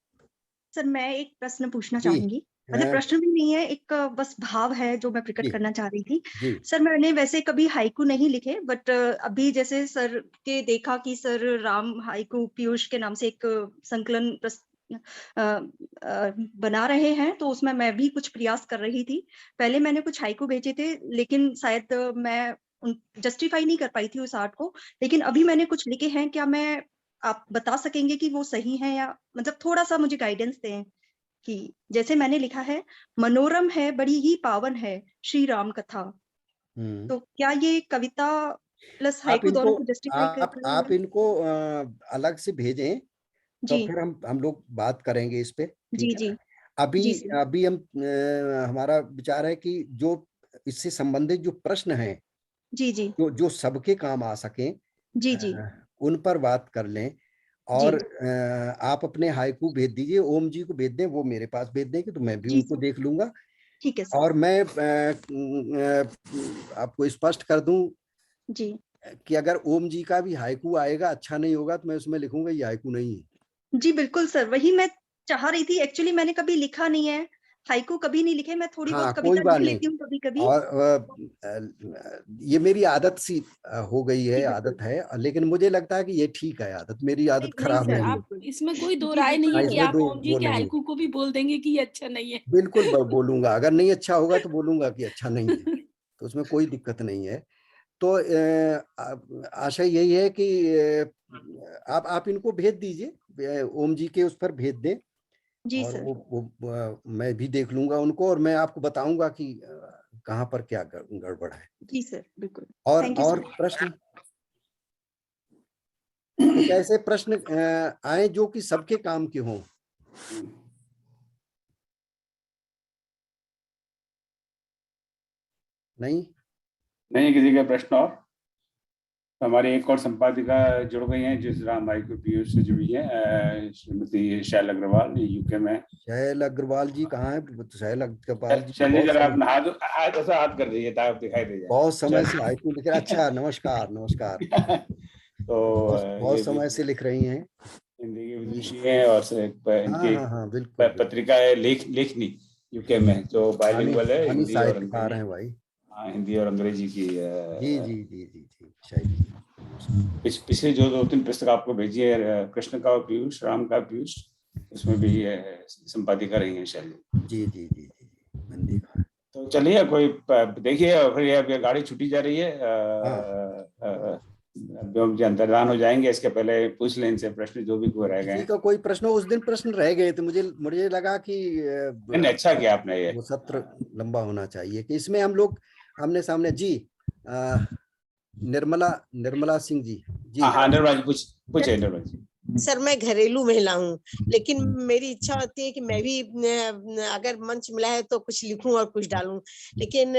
सर, मैं एक प्रश्न पूछना जी, चाहूंगी। मतलब प्रश्न भी नहीं है, एक बस भाव है जो मैं प्रकट जी करना चाह रही थी। जी सर, मैंने वैसे कभी हाइकू नहीं लिखे, बट अभी जैसे सर के देखा कि सर राम हाइकू पीयूष के नाम से एक संकलन बना रहे हैं, तो उसमें मैं भी कुछ प्रयास कर रही थी। पहले मैंने कुछ हाइकू भेजे थे, लेकिन शायद मैं जस्टिफाई नहीं कर पाई थी उस आर्ट को। लेकिन अभी मैंने कुछ लिखे हैं, क्या मैं, आप बता सकेंगे कि वो सही है, या मतलब थोड़ा सा मुझे गाइडेंस दें कि जैसे मैंने लिखा है, मनोरम है बड़ी ही पावन है श्री राम कथा। तो क्या ये कविता प्लस आप हाइकू दोनों इनको को जस्टिफाई कर रही आप है? इनको अलग से भेजें, तो जी फिर हम लोग बात करेंगे इस पे। जी ठीक है जी ना? अभी जी सर। अभी हम हमारा विचार है कि जो इससे संबंधित जो प्रश्न हैं, जी जी जो सबके काम आ सकें, जी जी उन पर बात कर लें। जी और आप अपने हाइकू भेज दीजिए, ओम जी को भेज दें, वो मेरे पास भेज देंगे, तो मैं भी जी उनको देख लूंगा। ठीक है सर। और मैं आपको स्पष्ट कर दूं जी कि अगर ओम जी का भी हाइकू आएगा अच्छा नहीं होगा तो मैं उसमें लिखूंगा ये हाइकू नहीं है। जी बिल्कुल सर, वही मैं चाह रही थी। एक्चुअली मैंने कभी लिखा नहीं है, हाइकू कभी नहीं लिखे। मैं थोड़ी हाँ बहुत कोई कविता बात लिख नहीं। लेती हूँ कभी कभी। और ये मेरी आदत सी हो गई है, आदत है, लेकिन मुझे लगता है कि ये ठीक है आदत, मेरी आदत नहीं खराब सर, नहीं है। आप इसमें कोई दो जी राय नहीं हाँ, है कि इसमें आप दो ओम जी वो के नहीं है। हाइकू को भी बोल देंगे कि ये अच्छा नहीं है। बिल्कुल बोलूंगा, अगर नहीं अच्छा होगा तो बोलूंगा कि अच्छा नहीं है, तो उसमें कोई दिक्कत नहीं है। तो आशा यही है कि आप इनको भेज दीजिए, ओम जी के उस पर भेज दें, जी और सर। वो मैं भी देख लूंगा उनको, और मैं आपको बताऊंगा कि कहाँ पर क्या गड़बड़ है। जी सर बिल्कुल। और थैंक यू और सर। प्रश्न, कुछ ऐसे प्रश्न आए जो कि सबके काम के हों। नहीं किसी का प्रश्न? और हमारी एक और संपादिका जुड़ गई हैं जिस राम हाइकू पीयूष से जुड़ी है, श्रीमती शैल अग्रवाल, यूके में। शैल अग्रवाल जी कहाँ है? शैल अग्रवाल जी शैल जी जरा अपना हाथ ऐसा हाथ कर दीजिए ताकि दिखाई दे जाए। बहुत समय से हाइकू लिख रहे। अच्छा, नमस्कार नमस्कार। तो बहुत समय से लिख रही हैं, हिंदी की विदुषी है, और इनकी हाँ बिल्कुल पत्रिका है लेखनी यूके में, जो बाइलिंगुअल है, हिंदी और साहित्यकार हैं भाई। हाँ, हिंदी और अंग्रेजी की। जी जी जी जी जी शायद पिछले जो 2-3 पुस्तक आपको भेजी है, कृष्ण का पीयूष, राम का पीयूष, उसमें भी संपादिका रही है शैली। जी जी जी जी मैंने देखा है। तो चलिए, कोई देखिए, फिर अब ये गाड़ी छुट्टी जा रही है, हम अंतर्धान हो जाएंगे, इसके पहले पूछ लें इनसे प्रश्न जो भी रह गए। किसी का कोई प्रश्न, उस दिन प्रश्न रह गए थे, मुझे लगा कि अच्छा किया आपने, ये वो सत्र लंबा होना चाहिए कि इसमें हम लोग आमने सामने। जी निर्मला सिंह जी। हाँ निर्मला जी पूछे निर्मला जी। सर मैं घरेलू महिला हूँ, लेकिन मेरी इच्छा होती है कि मैं भी अगर मंच मिला है तो कुछ लिखूं और कुछ डालूं, लेकिन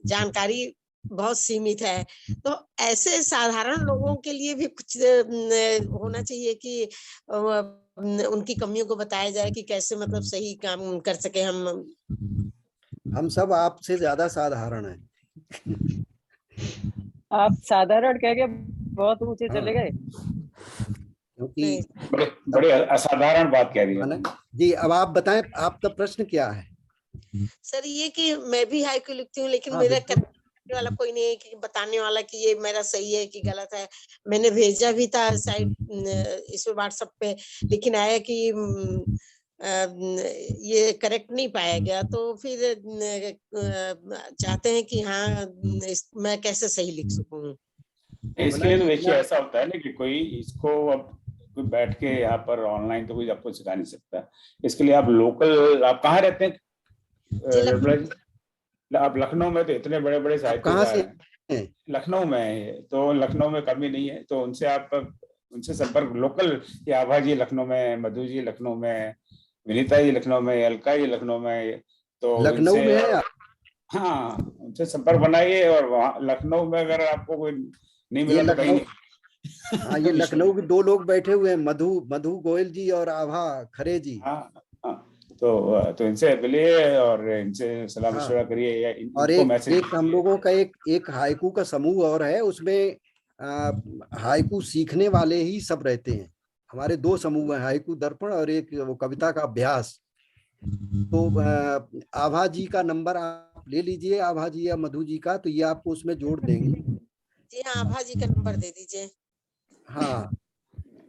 जानकारी बहुत सीमित है। तो ऐसे साधारण लोगों के लिए भी कुछ होना चाहिए कि उनकी कमियों को बताया जाए कि कैसे मतलब सही काम कर सके। हम सब आपसे ज्यादा साधारण हैं। आप साधारण कह के बहुत ऊंचे चले गए, क्योंकि बड़े असाधारण बात कह रही है जी। अब आप बताएं, आपका प्रश्न क्या है? सर ये कि मैं भी हाइकू लिखती हूँ, लेकिन मेरा करने वाला कोई नहीं है कि बताने वाला कि ये मेरा सही है कि गलत है। मैंने भेजा भी था साइड इसमें व्हाट्सएप पे, लेकिन आया कि ये करेक्ट नहीं पाया गया। तो फिर चाहते हैं कि हाँ मैं कैसे सही लिख सकूं। इसके लिए तो देखिए ऐसा होता है ना कि कोई इसको अब कोई बैठ के यहाँ पर ऑनलाइन तो कोई आपको सिखा नहीं सकता। इसके लिए आप लोकल, आप कहाँ रहते हैं? आप लखनऊ में, तो इतने बड़े बड़े साहित्यकार हैं लखनऊ में, तो लखनऊ में कमी नहीं है, तो उनसे संपर्क लोकल। या आभा जी लखनऊ में, मधु जी लखनऊ में, विनीता जी लखनऊ में, अलका जी लखनऊ में, तो लखनऊ में है। हाँ उनसे संपर्क बनाइए। और वहाँ लखनऊ में अगर आपको कोई नहीं मिला तो कहीं नहीं। हाँ ये लखनऊ के 2 लोग बैठे हुए हैं, मधु गोयल जी और आभा खरे जी। हाँ तो इनसे मिलिए और इनसे सलाह मशवरा करिए, या और एक हम लोगों का एक हाइकू का समूह और है, उसमें हाइकू सीखने वाले ही सब रहते हैं। हमारे 2 समूह हैं, हाइकू दर्पण और एक वो कविता का अभ्यास। तो आभा जी का नंबर आप ले लीजिए, आभा जी या मधु जी का, तो ये आपको उसमें जोड़ देंगे। जी हाँ, आभा जी का नंबर दे दीजिए। हाँ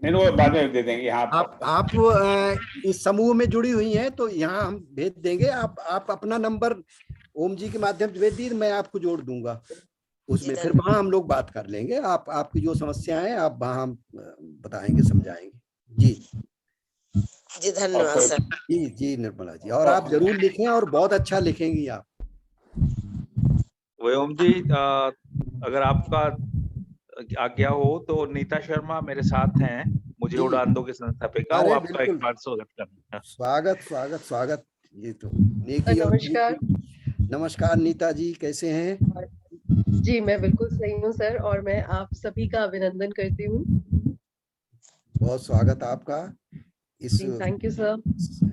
नहीं, वो बाद में दे देंगे। आप इस समूह में जुड़ी हुई हैं तो यहाँ हम भेज देंगे। आप अपना नंबर ओम जी के माध्यम से भेज दीजिए, मैं आपको जोड़ दूंगा उसमें। फिर वहां हम लोग बात कर लेंगे। आपकी जो समस्याएं हैं आप वहां बताएंगे, समझाएंगे। जी धन्यवाद सर। जी निर्मला जी, और आप जरूर लिखें और बहुत अच्छा लिखेंगी आप। ओम जी अगर आपका आज्ञा हो तो नीता शर्मा मेरे साथ हैं, मुझे उड़ान दो के संस्थापिका, वो आपका एक बार स्वागत करना। स्वागत। ये तो नेकी। नमस्कार। नमस्कार नीता जी, कैसे हैं? जी मैं बिल्कुल सही हूँ सर, और मैं आप सभी का अभिनंदन करती हूँ। बहुत स्वागत आपका। इस थैंक यू सर।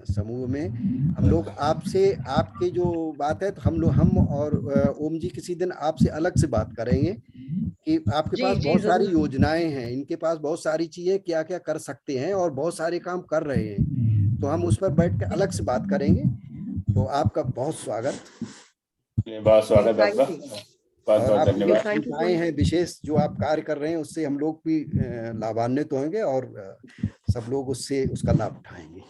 समूह में हम लोग आपसे, आपके जो बात है तो हम और ओम जी किसी दिन आपसे अलग से बात करेंगे कि आपके पास बहुत सारी योजनाएं हैं, इनके पास बहुत सारी चीजें क्या क्या कर सकते हैं और बहुत सारे काम कर रहे हैं, तो हम उस पर बैठ कर अलग से बात करेंगे। तो आपका बहुत स्वागत। बहुत स्वागत आपका, बहुत बहुत धन्यवाद। आए हैं विशेष जो आप कार्य कर रहे हैं उससे हम लोग भी लाभान्वित होंगे और सब लोग उससे उसका लाभ उठाएंगे।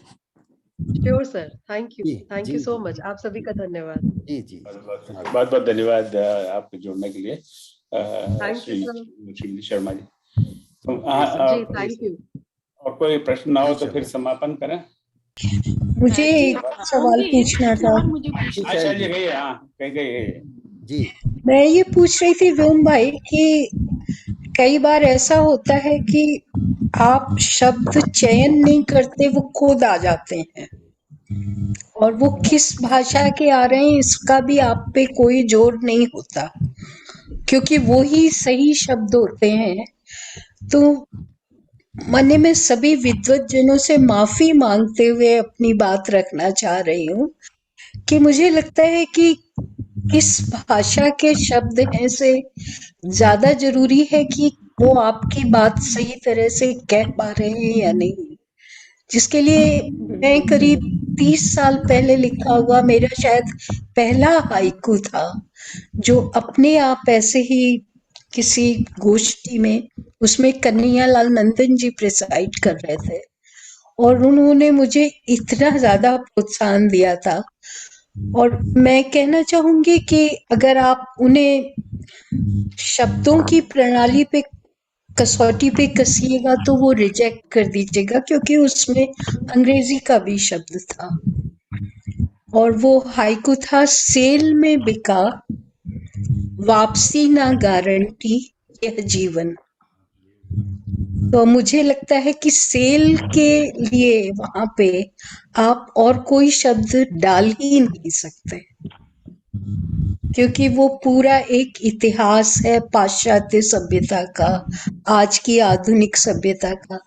Sure sir, thank you so much, आप सभी का धन्यवाद। जी जी, बहुत बहुत धन्यवाद आपके जुड़ने के लिए श्री शर्मा जी। जी थैंक यू। और कोई प्रश्न ना हो तो फिर समापन करें। मुझे एक सवाल पूछना था। अच्छा जी, गई हाँ गई जी। मैं ये पूछ रही थी व्योम भाई कि कई बार ऐसा होता है कि आप शब्द चयन नहीं करते, वो खुद आ जाते हैं और वो किस भाषा के आ रहे हैं इसका भी आप पे कोई जोर नहीं होता, क्योंकि वो ही सही शब्द होते हैं। तो मन में सभी विद्वत जनों से माफी मांगते हुए अपनी बात रखना चाह रही हूँ कि मुझे लगता है कि किस भाषा के शब्द हैं से ज्यादा जरूरी है कि वो आपकी बात सही तरह से कह पा रहे हैं या नहीं। जिसके लिए मैं करीब 30 साल पहले लिखा हुआ मेरा शायद पहला हाइकू था, जो अपने आप ऐसे ही किसी गोष्ठी में, उसमें कन्हैयालाल नंदन जी प्रिसाइड कर रहे थे और उन्होंने मुझे इतना ज्यादा प्रोत्साहन दिया था। और मैं कहना चाहूंगी कि अगर आप उन्हें शब्दों की प्रणाली पे, कसौटी पे कसिएगा तो वो रिजेक्ट कर दीजिएगा, क्योंकि उसमें अंग्रेजी का भी शब्द था और वो हाइकू था, सेल में बिका वापसी ना गारंटी यह जीवन। तो मुझे लगता है कि सेल के लिए वहां पे आप और कोई शब्द डाल ही नहीं सकते, क्योंकि वो पूरा एक इतिहास है पाश्चात्य सभ्यता का, आज की आधुनिक सभ्यता का।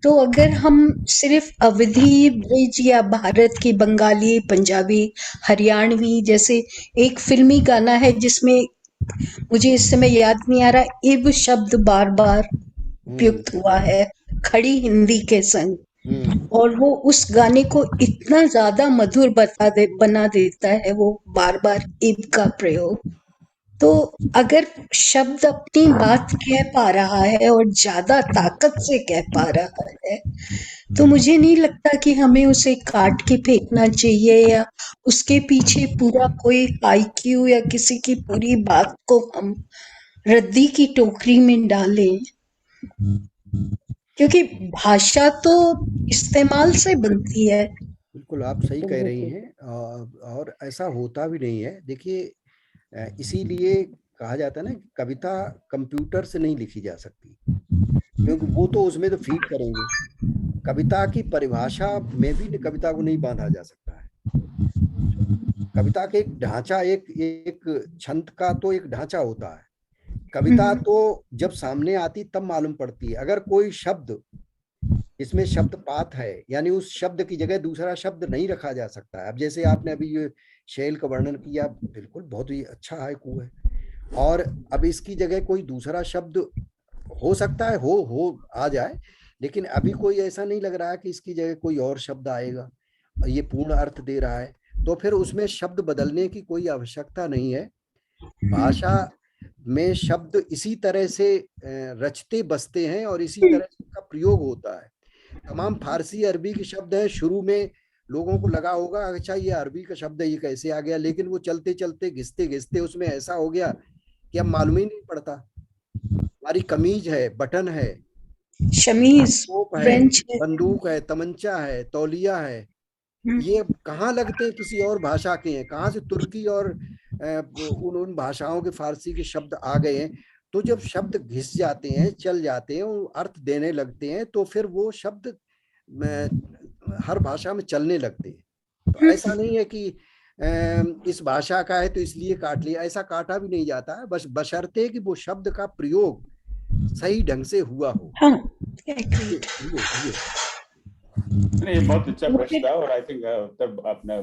तो अगर हम सिर्फ अवधी, ब्रिज या भारत की बंगाली, पंजाबी, हरियाणवी, जैसे एक फिल्मी गाना है जिसमें मुझे इस समय याद नहीं आ रहा, इब शब्द बार बार उपयुक्त हुआ है खड़ी हिंदी के संग, और वो उस गाने को इतना ज्यादा मधुर बना देता है वो बार बार इब का प्रयोग। तो अगर शब्द अपनी बात कह पा रहा है और ज्यादा ताकत से कह पा रहा है तो मुझे नहीं लगता कि हमें उसे काट के फेंकना चाहिए या उसके पीछे पूरा कोई आईक्यू या किसी की पूरी बात को हम रद्दी की टोकरी में डालें, क्योंकि भाषा तो इस्तेमाल से बनती है। बिल्कुल आप सही कह रही हैं और ऐसा होता भी नहीं है। देखिए इसीलिए कहा जाता है ना, कविता कंप्यूटर से नहीं लिखी जा सकती, क्योंकि वो तो उसमें तो फीड करेंगे। कविता की परिभाषा में भी कविता को नहीं बांधा जा सकता है। कविता के एक ढांचा, एक छंद का तो एक ढांचा होता है। कविता तो जब सामने आती तब मालूम पड़ती है। अगर कोई शब्द इसमें शब्द पात है, यानी उस शब्द की जगह दूसरा शब्द नहीं रखा जा सकता है। अब जैसे आपने अभी ये शैल का वर्णन किया, बिल्कुल बहुत ही अच्छा हाइकू है, और अब इसकी जगह कोई दूसरा शब्द हो सकता है हो आ जाए, लेकिन अभी कोई ऐसा नहीं लग रहा है कि इसकी जगह कोई और शब्द आएगा और ये पूर्ण अर्थ दे रहा है, तो फिर उसमें शब्द बदलने की कोई आवश्यकता नहीं है। भाषा में शब्द इसी तरह से रचते बसते हैं और इसी तरह से उनका प्रयोग होता है। तमाम फारसी अरबी के शब्द हैं, शुरू में लोगों को लगा होगा अच्छा ये अरबी का शब्द है, ये कैसे आ गया, लेकिन वो चलते चलते घिसते घिसते उसमें ऐसा हो गया कि अब मालूम ही नहीं पड़ता। हमारी कमीज है, बटन है, शमीज, फ्रेंच है, बंदूक है, तमंचा है, तौलिया है, ये कहाँ लगते हैं किसी और भाषा के हैं, कहाँ से तुर्की और उन भाषाओं के फारसी के शब्द आ गए हैं। तो जब शब्द घिस जाते हैं, चल जाते हैं, अर्थ देने लगते हैं, तो फिर वो शब्द हर भाषा में चलने लगते हैं। तो ऐसा नहीं है कि इस भाषा का है तो इसलिए काट लिया, ऐसा काटा भी नहीं जाता है, बस बशर्ते कि वो शब्द का प्रयोग सही ढंग से हुआ हो। नहीं, बहुत अच्छा प्रश्न था और आई थिंक उत्तर आपने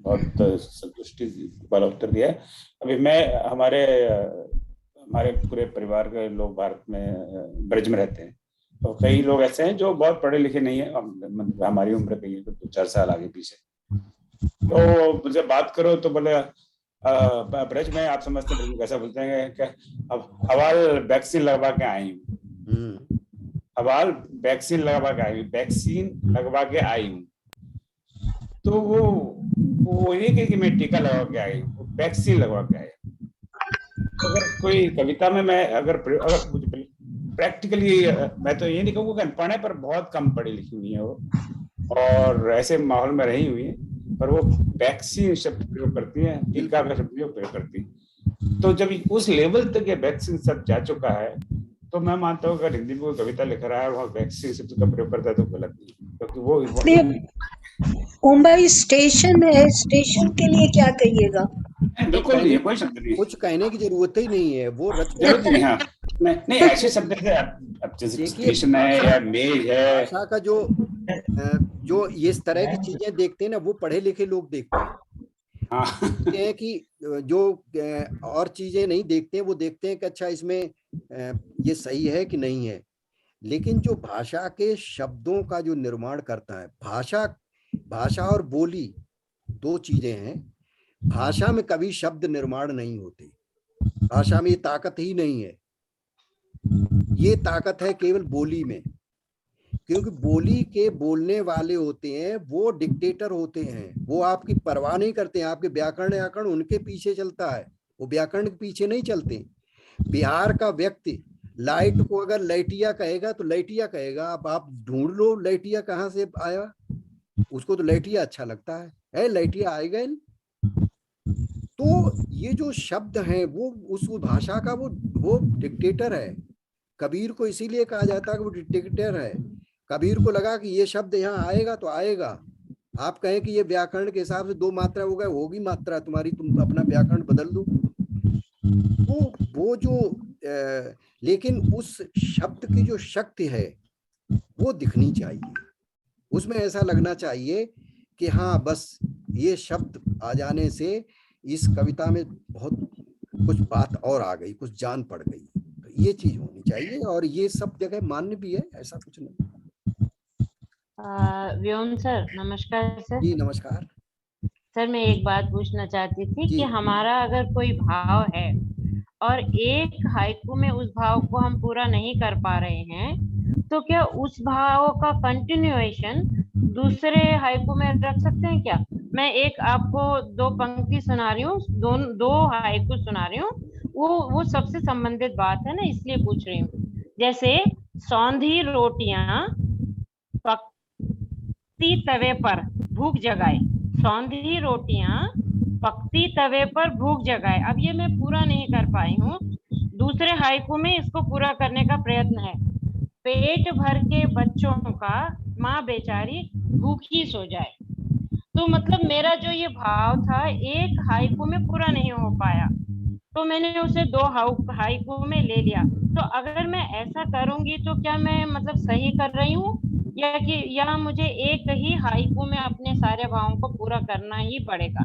बहुत संतुष्टि वाला उत्तर दिया है। अभी मैं हमारे पूरे परिवार के लोग भारत में ब्रज में रहते हैं, तो कई लोग ऐसे हैं जो बहुत पढ़े लिखे नहीं है, हमारी उम्र के है, तो 2-4 साल आगे पीछे। तो मुझे बात करो तो बोले ब्रज में आप समझते हैं कैसा बोलते हैं कि अब हवाल वैक्सीन लगवा के आई हूँ, हवाल वैक्सीन लगवा के आई हूँ, वैक्सीन लगवा के आई हूँ। तो वो ये कि मैं टीका लगवा के आई हूँ, वैक्सीन लगवा के आई। अगर कोई कविता में मैं अगर प्रैक्टिकली, मैं तो ये नहीं कहूँगा कि अनपढ़ है, पर बहुत कम पढ़ी लिखी हुई है वो, और ऐसे माहौल में रही हुई है, पर वो वैक्सीन शब्द प्रयोग करती है, टीका का शब्द प्रयोग करती है। तो जब उस लेवल तक ये वैक्सीन शब्द जा चुका है, तो मैं मानता हूँ अगर हिंदी में कोई कविता लिख रहा है वहाँ वैक्सीन शब्द का प्रयोग करता है तो गलत नहीं, क्योंकि वो ओम भाई स्टेशन है, स्टेशन के लिए क्या कहिएगा? बिल्कुल नहीं है, कोई शब्द नहीं, कुछ कहने की जरूरत ही नहीं है, वो जरूरत नहीं है। नहीं ऐसे शब्द है, अब जैसे स्टेशन है या मेज है, भाषा का जो ये इस तरह की चीजें देखते हैं ना, वो पढ़े लिखे लोग देखते हैं। हैं कि जो और चीजें नहीं देखते हैं, वो देखते हैं कि अच्छा इसमें ये सही है कि नहीं है। लेकिन जो भाषा के शब्दों का जो निर्माण करता है, भाषा और बोली 2 चीजें हैं। भाषा में कभी शब्द निर्माण नहीं होते, भाषा में ये ताकत ही नहीं है। ये ताकत है केवल बोली में, क्योंकि बोली के बोलने वाले होते हैं वो डिक्टेटर होते हैं, वो आपकी परवाह नहीं करते हैं। आपके व्याकरण उनके पीछे चलता है, वो व्याकरण के पीछे नहीं चलते। बिहार का व्यक्ति लाइट को अगर लैटिया कहेगा तो लैटिया कहेगा। अब आप ढूंढ लो लैटिया कहाँ से आया, उसको तो लैटिया अच्छा लगता है लैटिया आएगा। तो ये जो शब्द हैं वो उस भाषा का वो डिक्टेटर है। कबीर को इसीलिए कहा जाता है कि वो डिक्टेटर है। कबीर को लगा कि ये शब्द यहाँ आएगा तो आएगा। आप कहें कि ये व्याकरण के हिसाब से 2 मात्रा हो गए, होगी मात्रा तुम्हारी, तुम अपना व्याकरण बदल दो। तो वो जो लेकिन उस शब्द की जो शक्ति है वो दिखनी चाहिए, उसमें ऐसा लगना चाहिए कि हाँ बस ये शब्द आ जाने से इस कविता में बहुत कुछ बात और आ गई, कुछ जान पड़ गई। तो ये चीज होनी चाहिए और ये सब जगह मान्य भी है, ऐसा कुछ नहीं। व्योम सर नमस्कार सर। जी नमस्कार सर। मैं एक बात पूछना चाहती थी कि हमारा अगर कोई भाव है और एक हाइकू में उस भाव को हम पूरा नहीं कर पा रहे हैं, तो क्या उस भाव का कंटिन्यूएशन दूसरे हाइकू में रख सकते हैं क्या? मैं एक आपको 2 पंक्ति सुना रही हूँ, 2 हाइकू सुना रही हूँ, वो सबसे संबंधित बात है ना, इसलिए पूछ रही हूँ। जैसे सौंधी रोटियां पकती तवे पर भूख जगाए, सौंधी रोटियां पकती तवे पर भूख जगाए। अब ये मैं पूरा नहीं कर पाई हूँ, दूसरे हाइकू में इसको पूरा करने का प्रयत्न है। पेट भर के बच्चों का माँ बेचारी भूखी सो जाए। तो मतलब मेरा जो ये भाव था एक हाइकू में पूरा नहीं हो पाया, तो मैंने उसे 2 हाइकू में ले लिया। तो अगर मैं ऐसा करूंगी तो क्या मैं मतलब सही कर रही हूँ, या मुझे एक ही हाइकू में अपने सारे भावों को पूरा करना ही पड़ेगा?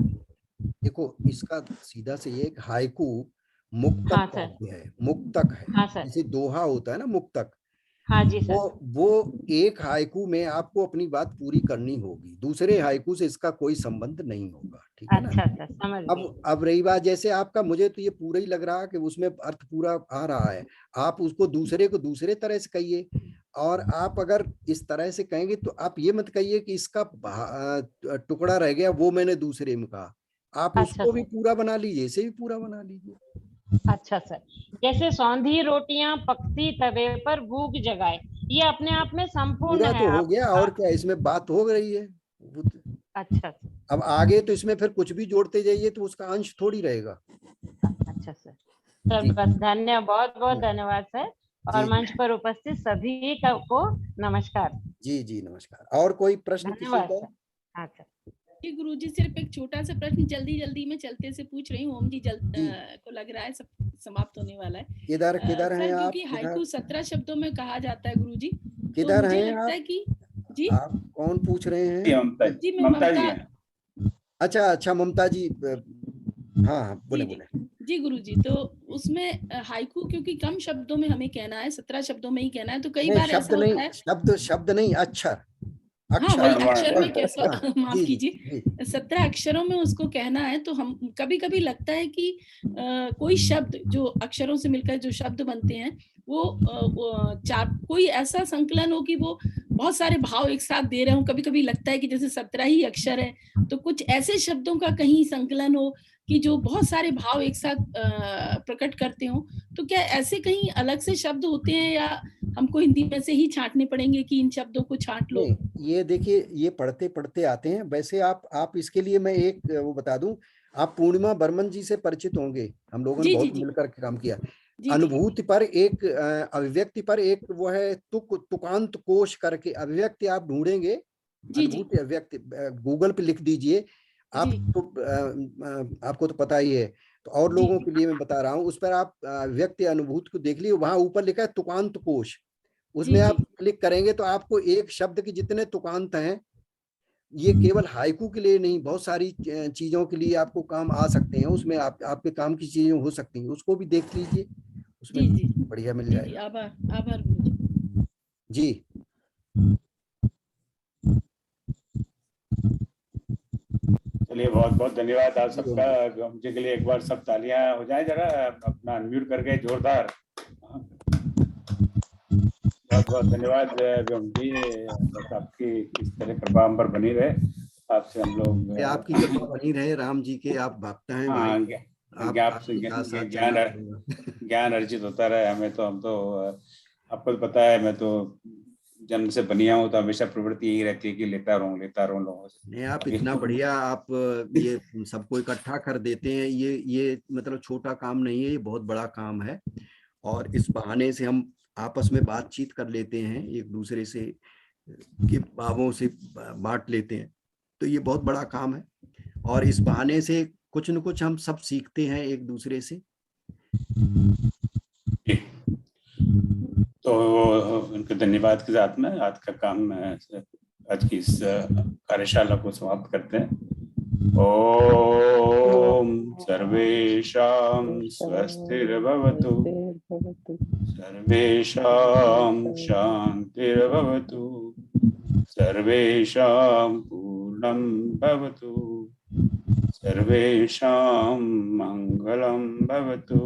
देखो इसका सीधा से ये हाइकू मुक्तक है, मुक्तक है। हाँ सर। जैसे दोहा होता है ना मुक्तक। हाँ जी सर। वो एक हाइकू में आपको अपनी बात पूरी करनी होगी, दूसरे हाइकू से इसका कोई संबंध नहीं होगा। ठीक है ना? अच्छा समझ गई। अब रही बात जैसे आपका, मुझे तो ये पूरा ही लग रहा कि उसमें अर्थ पूरा आ रहा है। आप उसको दूसरे को दूसरे तरह से कहिए, और आप अगर इस तरह से कहेंगे तो आप ये मत कहिए कि इसका टुकड़ा रह गया वो मैंने दूसरे में कहा। आप उसको भी पूरा बना लीजिए, इसे भी पूरा बना लीजिए। अच्छा सर। जैसे सौंधी रोटियां पकती तवे पर भूख जगाए, ये अपने आप में संपूर्ण पूरा है। तो हो गया, और क्या इसमें बात हो रही है। अच्छा। अब आगे तो इसमें फिर कुछ भी जोड़ते जाइए तो उसका अंश थोड़ी रहेगा। अच्छा सर। सर बस धन्यवाद, बहुत बहुत धन्यवाद सर, और मंच पर उपस्थित सभी को नमस्कार। जी नमस्कार। और कोई प्रश्न किसी का? हाँ सर। गुरु जी सिर्फ एक छोटा सा प्रश्न जल्दी में चलते से पूछ रही हूँ। ओम जी को लग रहा है सब समाप्त होने वाला है। किधर हैं आप? क्योंकि हाइकू 17 शब्दों में कहा जाता है गुरु जी, किधर मुझे हैं लगता आप? है कि जी आप कौन पूछ रहे हैं? जी मैं ममता। अच्छा अच्छा, ममता जी, हाँ बोले बोले। जी गुरुजी, तो उसमें हाइकू क्योंकि कम शब्दों में हमें कहना है, 17 शब्दों में ही कहना है, तो कई बार ऐसा होता है। शब्द नहीं, अक्षर। हाँ वही अक्षर में कैसा माफ जी, कीजिए, 17 अक्षरों में उसको कहना है। तो हम कभी कभी लगता है कि कोई शब्द जो अक्षरों से मिलकर जो शब्द बनते हैं वो चार कोई ऐसा संकलन हो कि वो बहुत सारे भाव एक साथ दे रहे हो। कभी कभी लगता है कि जैसे 17 ही अक्षर है, तो कुछ ऐसे शब्दों का कहीं संकलन हो कि जो बहुत सारे भाव एक साथ प्रकट करते हो। तो क्या ऐसे कहीं अलग से शब्द होते हैं या हमको हिंदी में से ही छांटने पड़ेंगे कि इन शब्दों को छांट लो? ये देखिए, ये पढ़ते पढ़ते आते हैं। वैसे आप इसके लिए मैं एक वो बता दूं, आप पूर्णिमा बर्मन जी से परिचित होंगे, हम लोगों ने बहुत मिलकर काम किया। अनुभूति पर एक अभिव्यक्ति पर एक वो है तुकांत कोश करके अभिव्यक्ति, आप ढूंढेंगे अनुभूति अभिव्यक्ति, गूगल पे लिख दीजिए आप तो आपको तो पता ही है, तो और लोगों के लिए मैं बता रहा हूँ। उस पर आप व्यक्ति अनुभूति को देख लीजिए, वहां ऊपर लिखा है तुकांत कोश, उसमें आप क्लिक करेंगे तो आपको एक शब्द के जितने तुकांत हैं, ये केवल हाइकू के लिए नहीं, बहुत सारी चीजों के लिए आपको काम आ सकते हैं। उसमें आपके काम की चीजें हो सकती हैं, उसको भी देख लीजिए, उसमें बढ़िया मिल जाएगा। आभार आभार जी। चलिए बहुत बहुत धन्यवाद आप सबका। मुझे के लिए एक बार सब तालियां हो जाए जरा, अपना अनम्यूट करके जोरदार। बहुत बहुत धन्यवाद व्योम जी, बस आपकी इस तरह कृपा हम पर बनी रहे। आपसे हम लोग आपकी कृपा बनी रहे, राम जी के आप भक्त हैं भाई। ज्ञान अर्जित होता रहे हमें। तो हम तो आपको पता है, मैं तो जन्म से बनिया हूँ, तो हमेशा प्रवृत्ति यही रहती है कि लेता रहूं लोगों से। नहीं, आप इतना बढ़िया आप ये सबको इकट्ठा कर देते हैं, ये मतलब छोटा काम नहीं है, ये बहुत बड़ा काम है। और इस बहाने से हम आपस में बातचीत कर लेते हैं, एक दूसरे से के भावों से बांट लेते हैं, तो ये बहुत बड़ा काम है। और इस बहाने से कुछ न कुछ हम सब सीखते हैं एक दूसरे से। तो उनके धन्यवाद के साथ में आज का काम, आज की इस कार्यशाला को समाप्त करते हैं। ओम सर्वेषां स्वस्तिर्भवतु, सर्वेषां शान्तिर्भवतु, सर्वेषां पूर्णं भवतु, सर्वेषां मंगलं भवतु।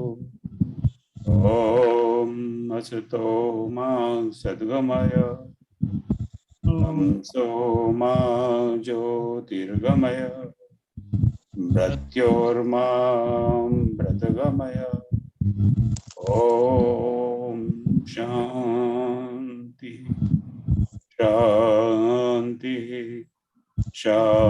ओम असतो मा सद्गमय, तमसो मा ज्योतिर्गमय, मृत्योर्मामृतगमय। ओम शांति शांति शांति।